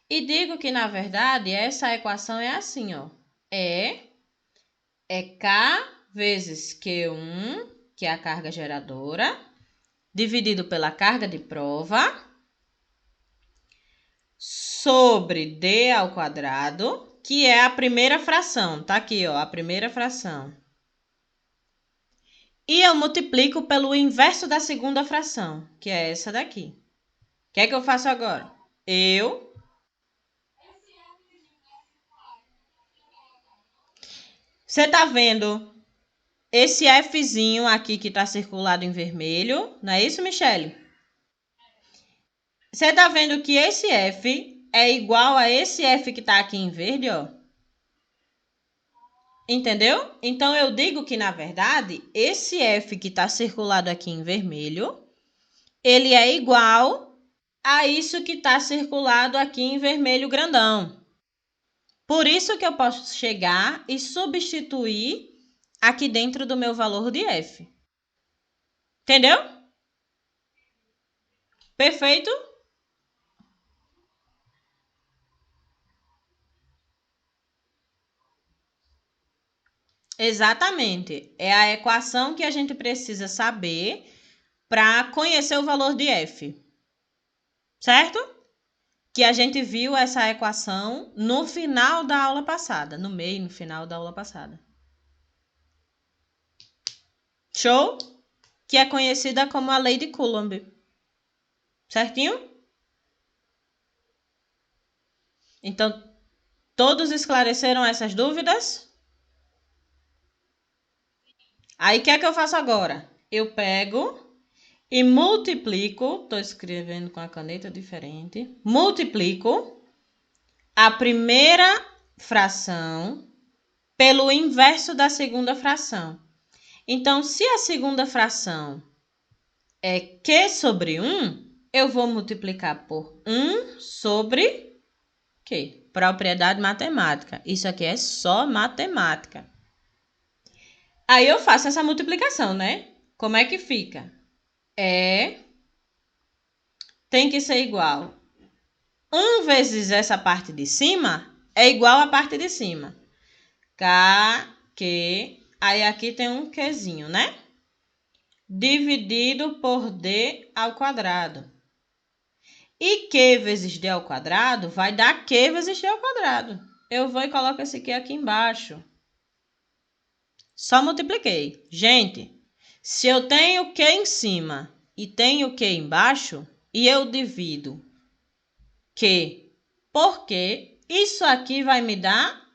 e digo que, na verdade, essa equação é assim, ó. É K vezes Q1, que é a carga geradora, dividido pela carga de prova, sobre D ao quadrado, que é a primeira fração. Tá aqui, ó, a primeira fração. E eu multiplico pelo inverso da segunda fração, que é essa daqui. O que é que eu faço agora? Você tá vendo esse Fzinho aqui que tá circulado em vermelho? Não é isso, Michele? Você tá vendo que esse F é igual a esse F que tá aqui em verde, ó? Entendeu? Então, eu digo que, na verdade, esse F que está circulado aqui em vermelho, ele é igual a isso que está circulado aqui em vermelho grandão. Por isso que eu posso chegar e substituir aqui dentro do meu valor de F. Entendeu? Perfeito? Exatamente. É a equação que a gente precisa saber para conhecer o valor de F. Certo? Que a gente viu essa equação no final da aula passada. No meio, no final da aula passada. Show? Que é conhecida como a lei de Coulomb. Certinho? Então, todos esclareceram essas dúvidas? Aí, o que é que eu faço agora? Eu pego e multiplico, estou escrevendo com a caneta diferente, multiplico a primeira fração pelo inverso da segunda fração. Então, se a segunda fração é Q sobre 1, eu vou multiplicar por 1 sobre Q. Propriedade matemática. Isso aqui é só matemática. Aí eu faço essa multiplicação, né? Como é que fica? Tem que ser igual. 1 vezes essa parte de cima é igual à parte de cima. K, Q, aí aqui tem um Qzinho, né? Dividido por D ao quadrado. E Q vezes D ao quadrado vai dar Q vezes D ao quadrado. Eu vou e coloco esse Q aqui embaixo. Só multipliquei. Gente, se eu tenho Q em cima e tenho Q embaixo, e eu divido Q por Q, isso aqui vai me dar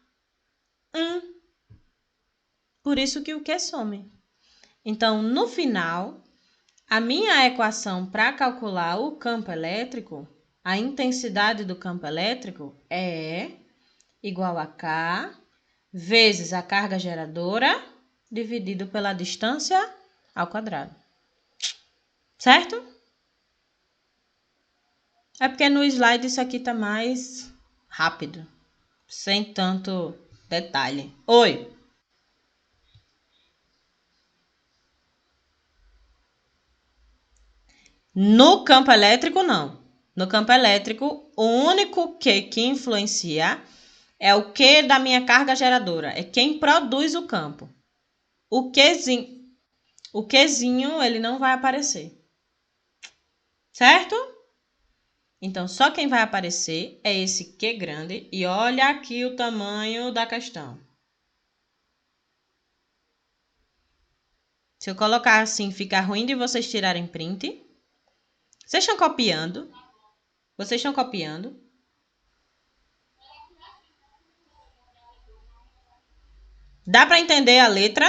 1. Por isso que o Q some. Então, no final, a minha equação para calcular o campo elétrico, a intensidade do campo elétrico é igual a K vezes a carga geradora dividido pela distância ao quadrado. Certo? É porque no slide isso aqui tá mais rápido, sem tanto detalhe. Oi! No campo elétrico, não. No campo elétrico, o único Q que influencia é o Q da minha carga geradora. É quem produz o campo. O Qzinho, ele não vai aparecer. Certo? Então, só quem vai aparecer é esse Q grande. E olha aqui o tamanho da questão. Se eu colocar assim, fica ruim de vocês tirarem print. Vocês estão copiando? Vocês estão copiando? Dá para entender a letra?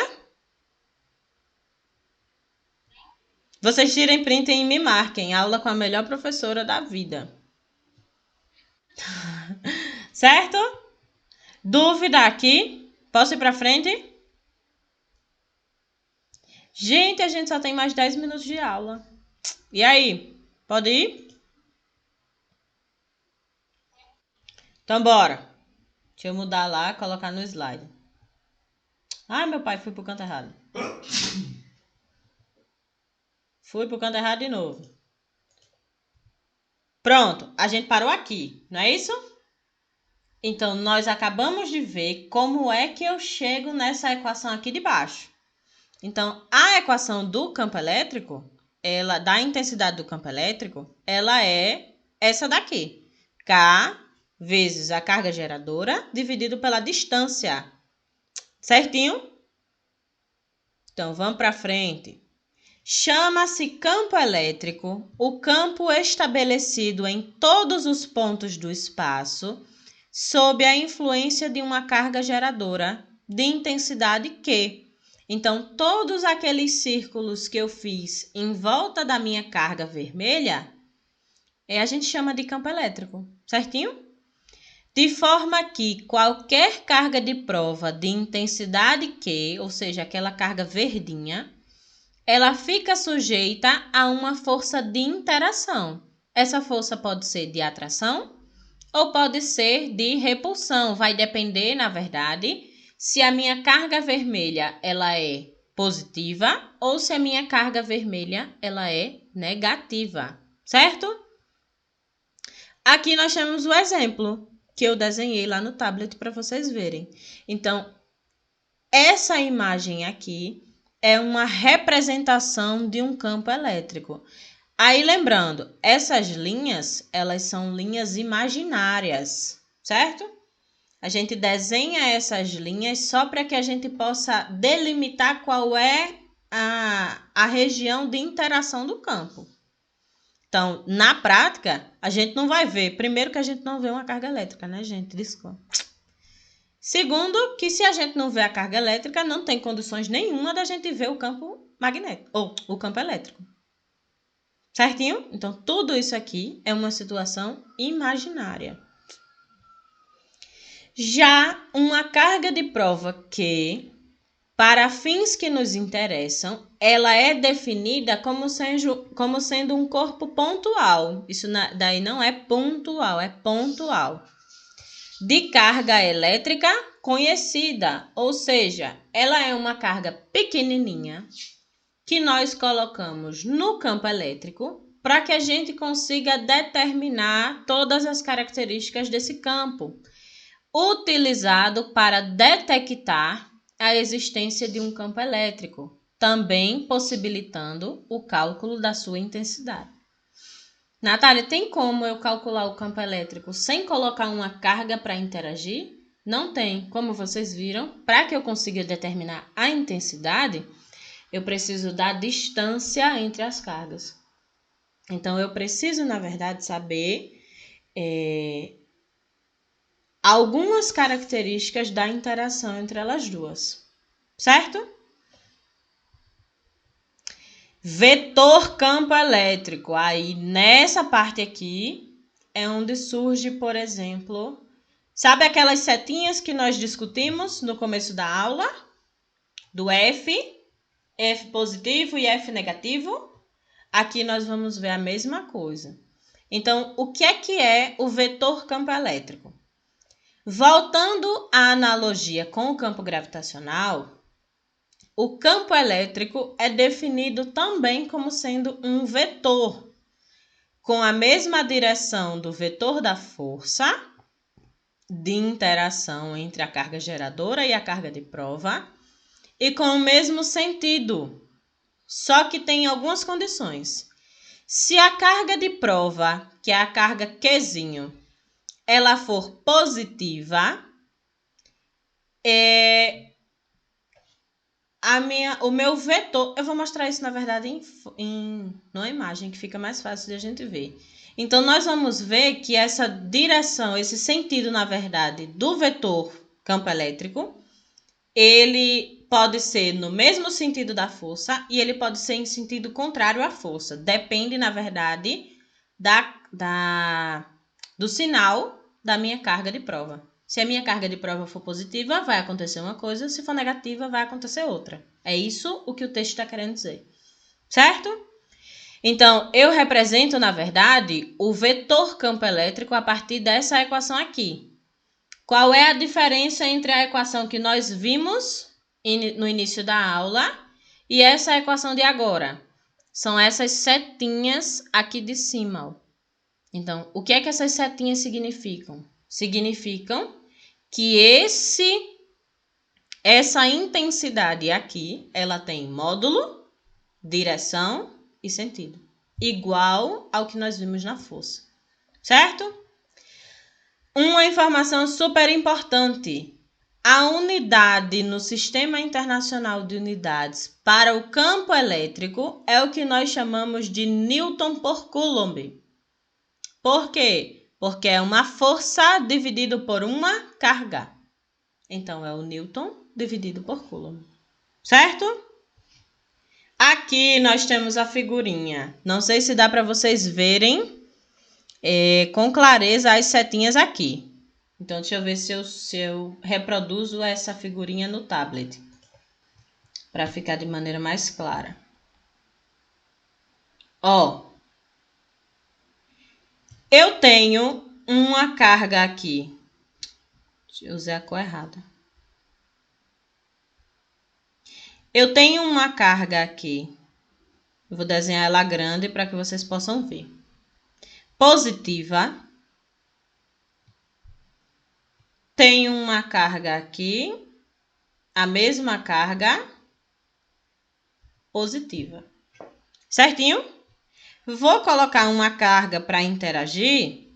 Vocês tirem print e me marquem. Aula com a melhor professora da vida. Certo? Dúvida aqui? Posso ir para frente? Gente, a gente só tem mais 10 minutos de aula. E aí? Pode ir? Então, bora. Deixa eu mudar lá, colocar no slide. Ai, meu pai, fui pro canto errado. Fui pro canto errado de novo. Pronto, a gente parou aqui, não é isso? Então, nós acabamos de ver como é que eu chego nessa equação aqui de baixo. Então, a equação do campo elétrico, ela da intensidade do campo elétrico, ela é essa daqui. K vezes a carga geradora dividido pela distância. Certinho? Então, vamos para frente. Chama-se campo elétrico o campo estabelecido em todos os pontos do espaço sob a influência de uma carga geradora de intensidade Q. Então, todos aqueles círculos que eu fiz em volta da minha carga vermelha, a gente chama de campo elétrico, certinho? de forma que qualquer carga de prova de intensidade Q, ou seja, aquela carga verdinha, ela fica sujeita a uma força de interação. Essa força pode ser de atração ou pode ser de repulsão. Vai depender, na verdade, se a minha carga vermelha ela é positiva ou se a minha carga vermelha ela é negativa, certo? Aqui nós temos o exemplo que eu desenhei lá no tablet para vocês verem. Então, essa imagem aqui é uma representação de um campo elétrico. Aí, lembrando, essas linhas, elas são linhas imaginárias, certo? A gente desenha essas linhas só para que a gente possa delimitar qual é a região de interação do campo. Então, na prática, a gente não vai ver. Primeiro que a gente não vê uma carga elétrica, né, gente? Desculpa. Segundo, que se a gente não vê a carga elétrica, não tem condições nenhuma da gente ver o campo magnético, ou o campo elétrico. Certinho? Então, tudo isso aqui é uma situação imaginária. Já uma carga de prova que, para fins que nos interessam, ela é definida como sendo um corpo pontual. Isso daí não é pontual, é pontual. De carga elétrica conhecida, ou seja, ela é uma carga pequenininha que nós colocamos no campo elétrico para que a gente consiga determinar todas as características desse campo, utilizado para detectar a existência de um campo elétrico, também possibilitando o cálculo da sua intensidade. Natália, tem como eu calcular o campo elétrico sem colocar uma carga para interagir? Não tem. Como vocês viram, para que eu consiga determinar a intensidade, eu preciso da distância entre as cargas. Então, eu preciso, na verdade, saber algumas características da interação entre elas duas, certo? Vetor campo elétrico. Aí, nessa parte aqui, é onde surge, por exemplo, sabe aquelas setinhas que nós discutimos no começo da aula? Do F positivo e F negativo? Aqui nós vamos ver a mesma coisa. Então, o que é o vetor campo elétrico? Voltando à analogia com o campo gravitacional, o campo elétrico é definido também como sendo um vetor, com a mesma direção do vetor da força de interação entre a carga geradora e a carga de prova, e com o mesmo sentido, só que tem algumas condições. Se a carga de prova, que é a carga Qzinho, ela for positiva, o meu vetor, eu vou mostrar isso na verdade numa imagem que fica mais fácil de a gente ver. Então, nós vamos ver que essa direção, esse sentido, na verdade, do vetor campo elétrico, ele pode ser no mesmo sentido da força e ele pode ser em sentido contrário à força. Depende, na verdade, do sinal da minha carga de prova. Se a minha carga de prova for positiva, vai acontecer uma coisa. Se for negativa, vai acontecer outra. É isso o que o texto está querendo dizer. Certo? Então, eu represento, na verdade, o vetor campo elétrico a partir dessa equação aqui. Qual é a diferença entre a equação que nós vimos no início da aula e essa equação de agora? São essas setinhas aqui de cima. Ó. Então, o que é que essas setinhas significam? Significam que essa intensidade aqui, ela tem módulo, direção e sentido, igual ao que nós vimos na força, certo? Uma informação super importante. A unidade no Sistema Internacional de Unidades para o campo elétrico é o que nós chamamos de Newton por Coulomb. Por quê? Porque é uma força dividido por uma carga. Então, é o Newton dividido por Coulomb. Certo? Aqui nós temos a figurinha. Não sei se dá para vocês verem com clareza as setinhas aqui. Então, deixa eu ver se eu reproduzo essa figurinha no tablet, para ficar de maneira mais clara. Ó, eu tenho uma carga aqui. Deixa eu usar a cor errada. Eu tenho uma carga aqui. Eu vou desenhar ela grande para que vocês possam ver. Positiva. Tenho uma carga aqui. A mesma carga positiva. Certinho? Vou colocar uma carga para interagir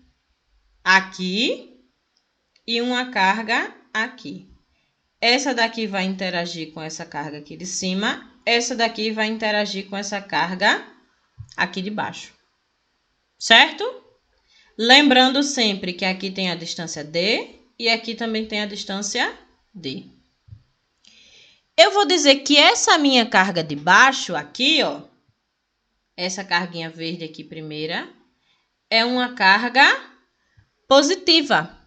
aqui e uma carga aqui. Essa daqui vai interagir com essa carga aqui de cima. Essa daqui vai interagir com essa carga aqui de baixo. Certo? Lembrando sempre que aqui tem a distância D e aqui também tem a distância D. Eu vou dizer que essa minha carga de baixo aqui, ó, essa carguinha verde aqui primeira, é uma carga positiva.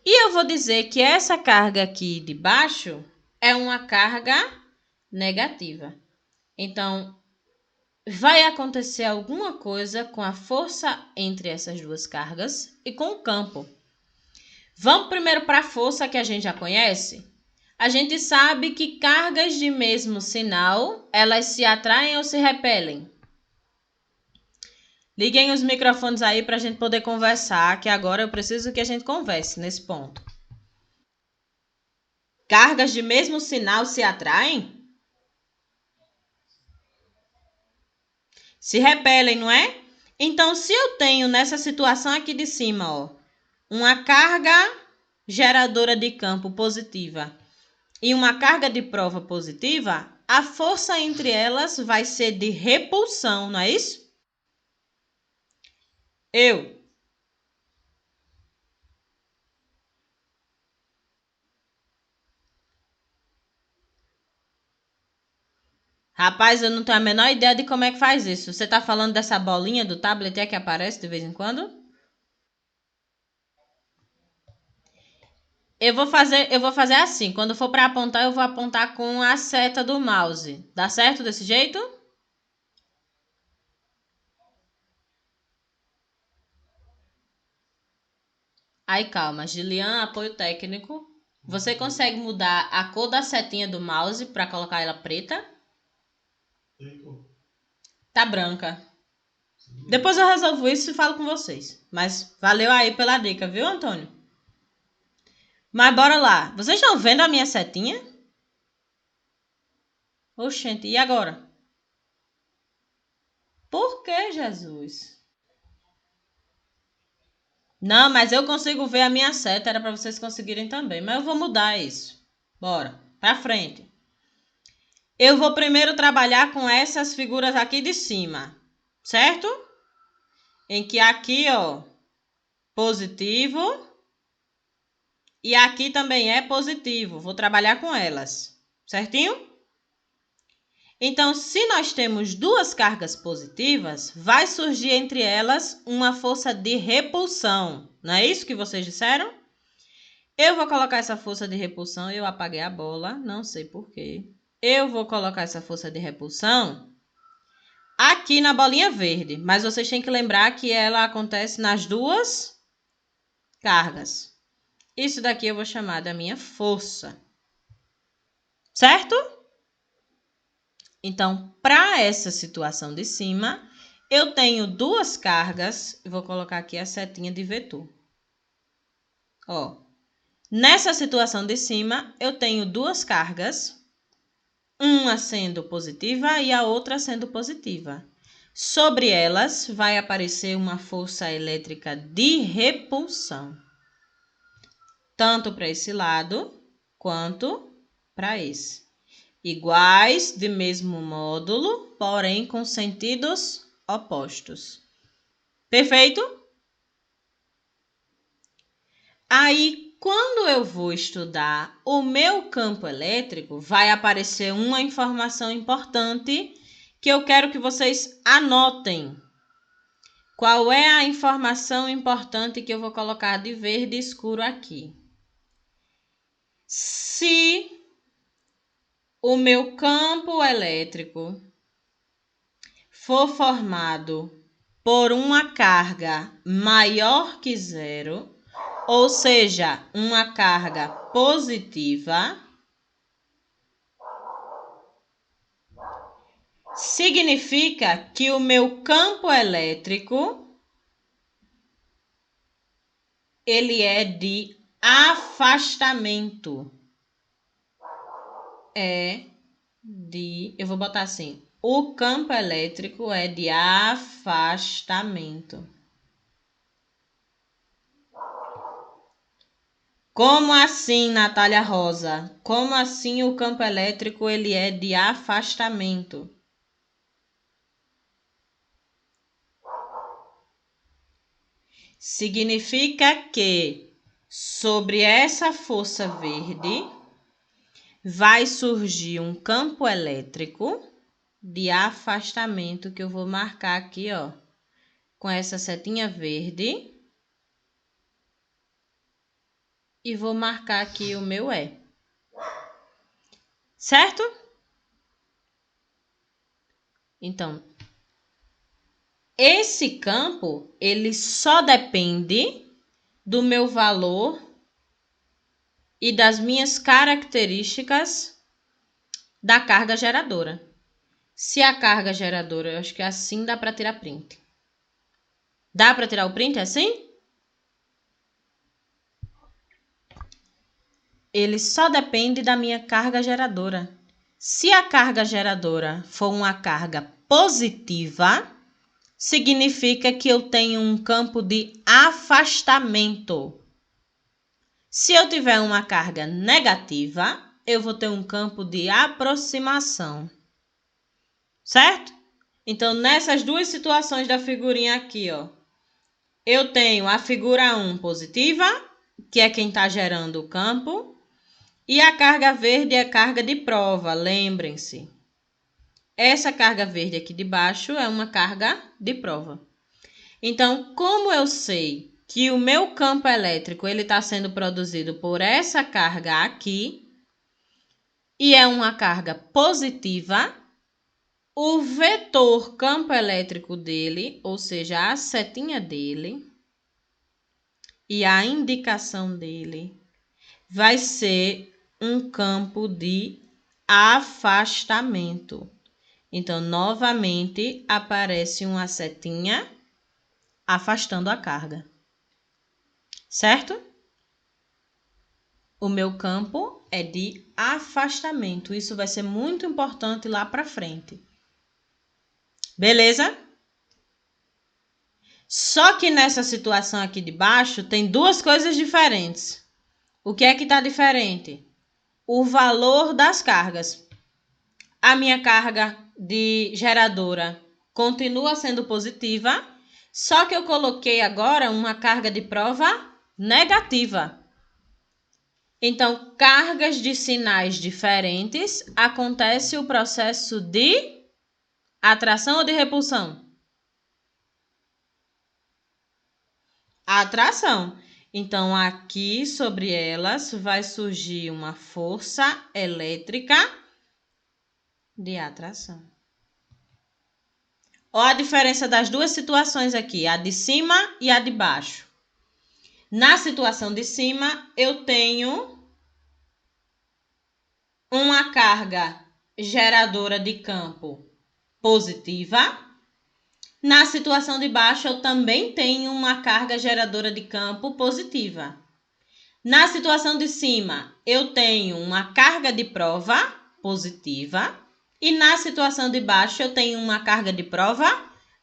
E eu vou dizer que essa carga aqui de baixo é uma carga negativa. Então, vai acontecer alguma coisa com a força entre essas duas cargas e com o campo. Vamos primeiro para a força que a gente já conhece? A gente sabe que cargas de mesmo sinal, elas se atraem ou se repelem? Liguem os microfones aí para a gente poder conversar, que agora eu preciso que a gente converse nesse ponto. Cargas de mesmo sinal se atraem? Se repelem, não é? Então, se eu tenho nessa situação aqui de cima, ó, uma carga geradora de campo positiva e uma carga de prova positiva, a força entre elas vai ser de repulsão, não é isso? Rapaz, eu não tenho a menor ideia de como é que faz isso. Você tá falando dessa bolinha do tablet que aparece de vez em quando? Eu vou fazer assim. Quando for para apontar, eu vou apontar com a seta do mouse. Dá certo desse jeito? Aí, calma. Gilian, apoio técnico. Você consegue mudar a cor da setinha do mouse para colocar ela preta? Tá branca. Depois eu resolvo isso e falo com vocês. Mas valeu aí pela dica, viu, Antônio? Mas bora lá. Vocês estão vendo a minha setinha? Oxente, e agora? Por que, Jesus? Não, mas eu consigo ver a minha seta, era para vocês conseguirem também. Mas eu vou mudar isso. Bora, para frente. Eu vou primeiro trabalhar com essas figuras aqui de cima, certo? Em que aqui, ó, positivo. E aqui também é positivo. Vou trabalhar com elas, certinho? Então, se nós temos duas cargas positivas, vai surgir entre elas uma força de repulsão. Não é isso que vocês disseram? Eu vou colocar essa força de repulsão. Eu apaguei a bola, não sei por quê. Eu vou colocar essa força de repulsão aqui na bolinha verde. Mas vocês têm que lembrar que ela acontece nas duas cargas. Isso daqui eu vou chamar da minha força. Certo? Então, para essa situação de cima, eu tenho duas cargas. Vou colocar aqui a setinha de vetor. Ó, nessa situação de cima, eu tenho duas cargas, uma sendo positiva e a outra sendo positiva. Sobre elas vai aparecer uma força elétrica de repulsão, tanto para esse lado quanto para esse. Iguais de mesmo módulo, porém com sentidos opostos. Perfeito? Aí, quando eu vou estudar o meu campo elétrico, vai aparecer uma informação importante que eu quero que vocês anotem. Qual é a informação importante que eu vou colocar de verde escuro aqui? Se o meu campo elétrico for formado por uma carga maior que zero, ou seja, uma carga positiva, significa que o meu campo elétrico ele é de afastamento. Eu vou botar assim, o campo elétrico é de afastamento. Como assim, Natália Rosa? Como assim o campo elétrico ele é de afastamento? Significa que sobre essa força verde vai surgir um campo elétrico de afastamento que eu vou marcar aqui, ó, com essa setinha verde. E vou marcar aqui o meu E. Certo? Então, esse campo, ele só depende do meu valor e das minhas características da carga geradora. Se a carga geradora, eu acho que assim dá para tirar print. Dá para tirar o print assim? Ele só depende da minha carga geradora. Se a carga geradora for uma carga positiva, significa que eu tenho um campo de afastamento. Se eu tiver uma carga negativa, eu vou ter um campo de aproximação. Certo? Então, nessas duas situações da figurinha aqui, ó, eu tenho a figura 1 positiva, que é quem está gerando o campo, e a carga verde é a carga de prova, lembrem-se. Essa carga verde aqui de baixo é uma carga de prova. Então, como eu sei que o meu campo elétrico ele está sendo produzido por essa carga aqui, e é uma carga positiva, o vetor campo elétrico dele, ou seja, a setinha dele, e a indicação dele, vai ser um campo de afastamento. Então, novamente, aparece uma setinha afastando a carga. Certo? O meu campo é de afastamento. Isso vai ser muito importante lá para frente. Beleza? Só que nessa situação aqui de baixo tem duas coisas diferentes. O que é que está diferente? O valor das cargas. A minha carga de geradora continua sendo positiva, só que eu coloquei agora uma carga de prova negativa. Então, cargas de sinais diferentes, acontece o processo de atração ou de repulsão? Atração. Então, aqui sobre elas vai surgir uma força elétrica de atração. Olha a diferença das duas situações aqui, a de cima e a de baixo. Na situação de cima, eu tenho uma carga geradora de campo positiva. Na situação de baixo, eu também tenho uma carga geradora de campo positiva. Na situação de cima, eu tenho uma carga de prova positiva. E na situação de baixo, eu tenho uma carga de prova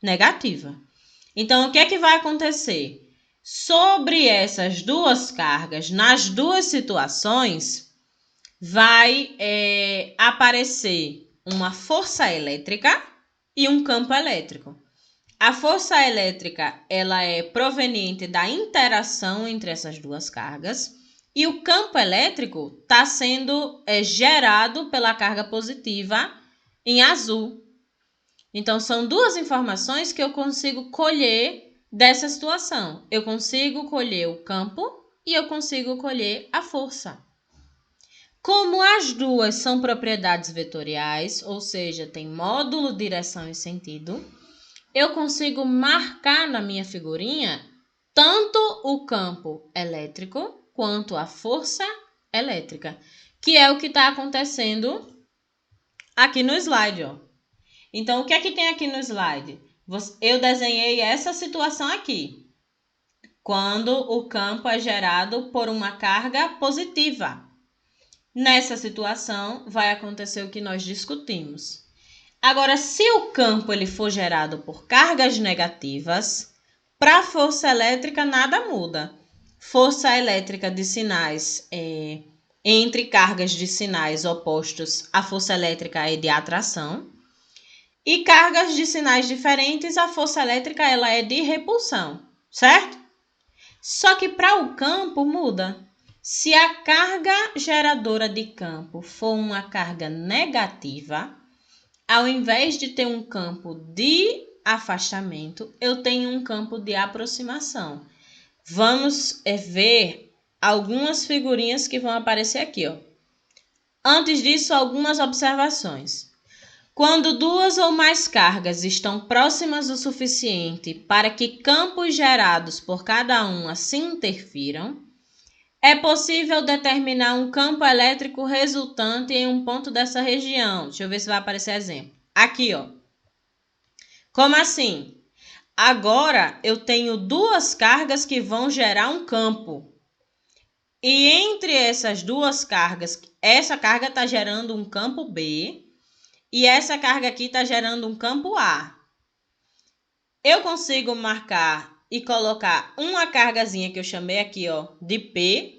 negativa. Então, o que é que vai acontecer? Sobre essas duas cargas, nas duas situações, vai aparecer uma força elétrica e um campo elétrico. A força elétrica ela é proveniente da interação entre essas duas cargas e o campo elétrico está sendo gerado pela carga positiva em azul. Então, são duas informações que eu consigo colher dessa situação. Eu consigo colher o campo e eu consigo colher a força. Como as duas são propriedades vetoriais, ou seja, tem módulo, direção e sentido, eu consigo marcar na minha figurinha tanto o campo elétrico quanto a força elétrica, que é o que está acontecendo aqui no slide, ó. Então, o que é que tem aqui no slide? Eu desenhei essa situação aqui, quando o campo é gerado por uma carga positiva. Nessa situação, vai acontecer o que nós discutimos. Agora, se o campo ele for gerado por cargas negativas, para a força elétrica nada muda. Força elétrica de sinais entre cargas de sinais opostos, a força elétrica é de atração. E cargas de sinais diferentes, a força elétrica ela é de repulsão, certo? Só que para o campo muda. Se a carga geradora de campo for uma carga negativa, ao invés de ter um campo de afastamento, eu tenho um campo de aproximação. Vamos ver algumas figurinhas que vão aparecer aqui, ó. Antes disso, algumas observações. Quando duas ou mais cargas estão próximas o suficiente para que campos gerados por cada uma se interfiram, é possível determinar um campo elétrico resultante em um ponto dessa região. Deixa eu ver se vai aparecer exemplo. Aqui, ó. Como assim? Agora eu tenho duas cargas que vão gerar um campo. E entre essas duas cargas, essa carga está gerando um campo B e essa carga aqui está gerando um campo A. Eu consigo marcar e colocar uma cargazinha que eu chamei aqui, ó, de P,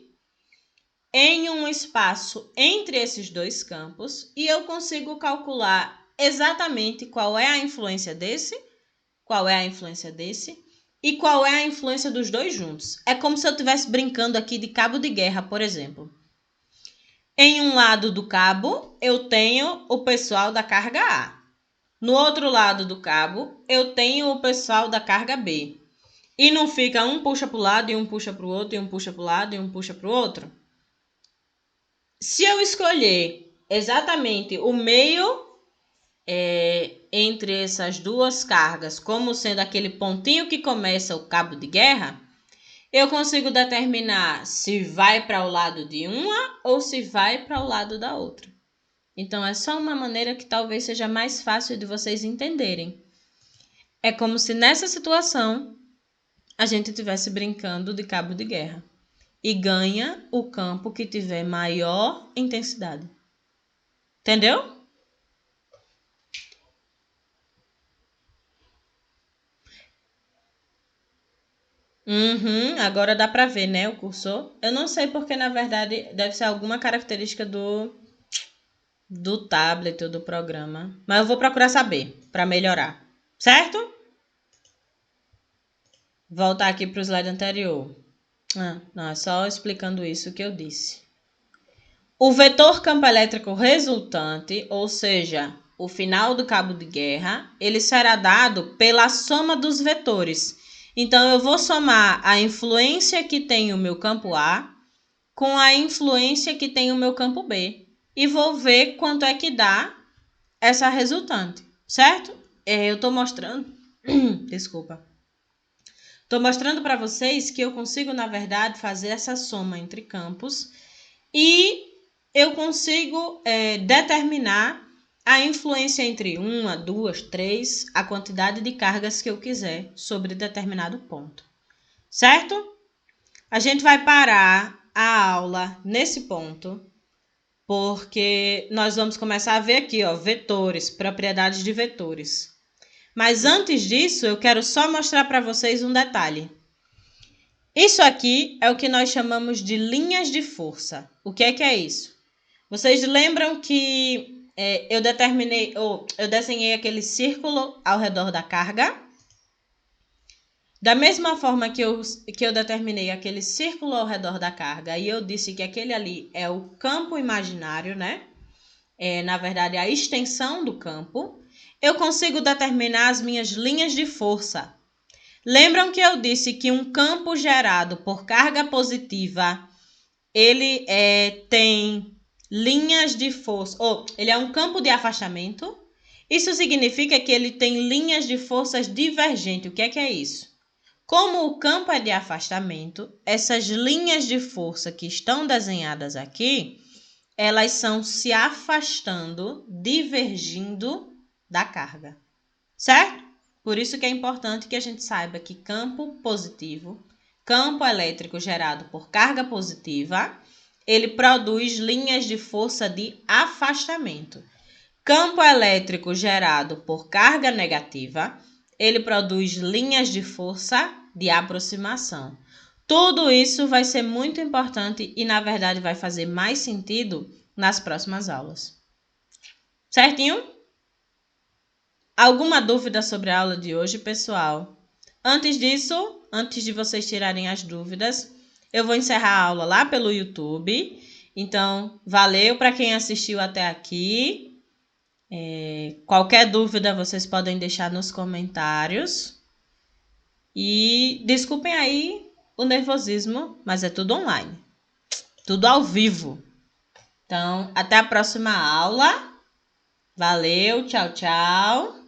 em um espaço entre esses dois campos e eu consigo calcular exatamente qual é a influência desse, qual é a influência desse e qual é a influência dos dois juntos. É como se eu estivesse brincando aqui de cabo de guerra, por exemplo. Em um lado do cabo, eu tenho o pessoal da carga A. No outro lado do cabo, eu tenho o pessoal da carga B. E não fica um puxa para o lado e um puxa para o outro, e um puxa para o lado e um puxa para o outro? Se eu escolher exatamente o meio entre essas duas cargas, como sendo aquele pontinho que começa o cabo de guerra, eu consigo determinar se vai para o lado de uma ou se vai para o lado da outra. Então, é só uma maneira que talvez seja mais fácil de vocês entenderem. É como se nessa situação a gente estivesse brincando de cabo de guerra. E ganha o campo que tiver maior intensidade. Entendeu? Agora dá para ver, né, o cursor. Eu não sei porque, na verdade, deve ser alguma característica do tablet ou do programa. Mas eu vou procurar saber, para melhorar. Certo? Voltar aqui para o slide anterior. Não, é só explicando isso que eu disse. O vetor campo elétrico resultante, ou seja, o final do cabo de guerra, ele será dado pela soma dos vetores. Então, eu vou somar a influência que tem o meu campo A com a influência que tem o meu campo B. E vou ver quanto é que dá essa resultante, certo? Eu estou mostrando... Desculpa. Estou mostrando para vocês que eu consigo, na verdade, fazer essa soma entre campos e eu consigo determinar a influência entre 1, 2, 3, a quantidade de cargas que eu quiser sobre determinado ponto. Certo? A gente vai parar a aula nesse ponto, porque nós vamos começar a ver aqui, ó, vetores, propriedades de vetores. Mas antes disso, eu quero só mostrar para vocês um detalhe. Isso aqui é o que nós chamamos de linhas de força. O que é isso? Vocês lembram que eu desenhei aquele círculo ao redor da carga? Da mesma forma que eu determinei aquele círculo ao redor da carga e eu disse que aquele ali é o campo imaginário, né? Na verdade, a extensão do campo, eu consigo determinar as minhas linhas de força. Lembram que eu disse que um campo gerado por carga positiva, ele tem linhas de força, ou ele é um campo de afastamento. Isso significa que ele tem linhas de forças divergentes. O que é isso? Como o campo é de afastamento, essas linhas de força que estão desenhadas aqui, elas são se afastando, divergindo da carga, certo? Por isso que é importante que a gente saiba que campo positivo, campo elétrico gerado por carga positiva, ele produz linhas de força de afastamento. Campo elétrico gerado por carga negativa, ele produz linhas de força de aproximação. Tudo isso vai ser muito importante e, na verdade, vai fazer mais sentido nas próximas aulas. Certinho? Alguma dúvida sobre a aula de hoje, pessoal? Antes disso, antes de vocês tirarem as dúvidas, eu vou encerrar a aula lá pelo YouTube. Então, valeu para quem assistiu até aqui. Qualquer dúvida vocês podem deixar nos comentários. E desculpem aí o nervosismo, mas é tudo online. Tudo ao vivo. Então, até a próxima aula. Valeu, tchau, tchau.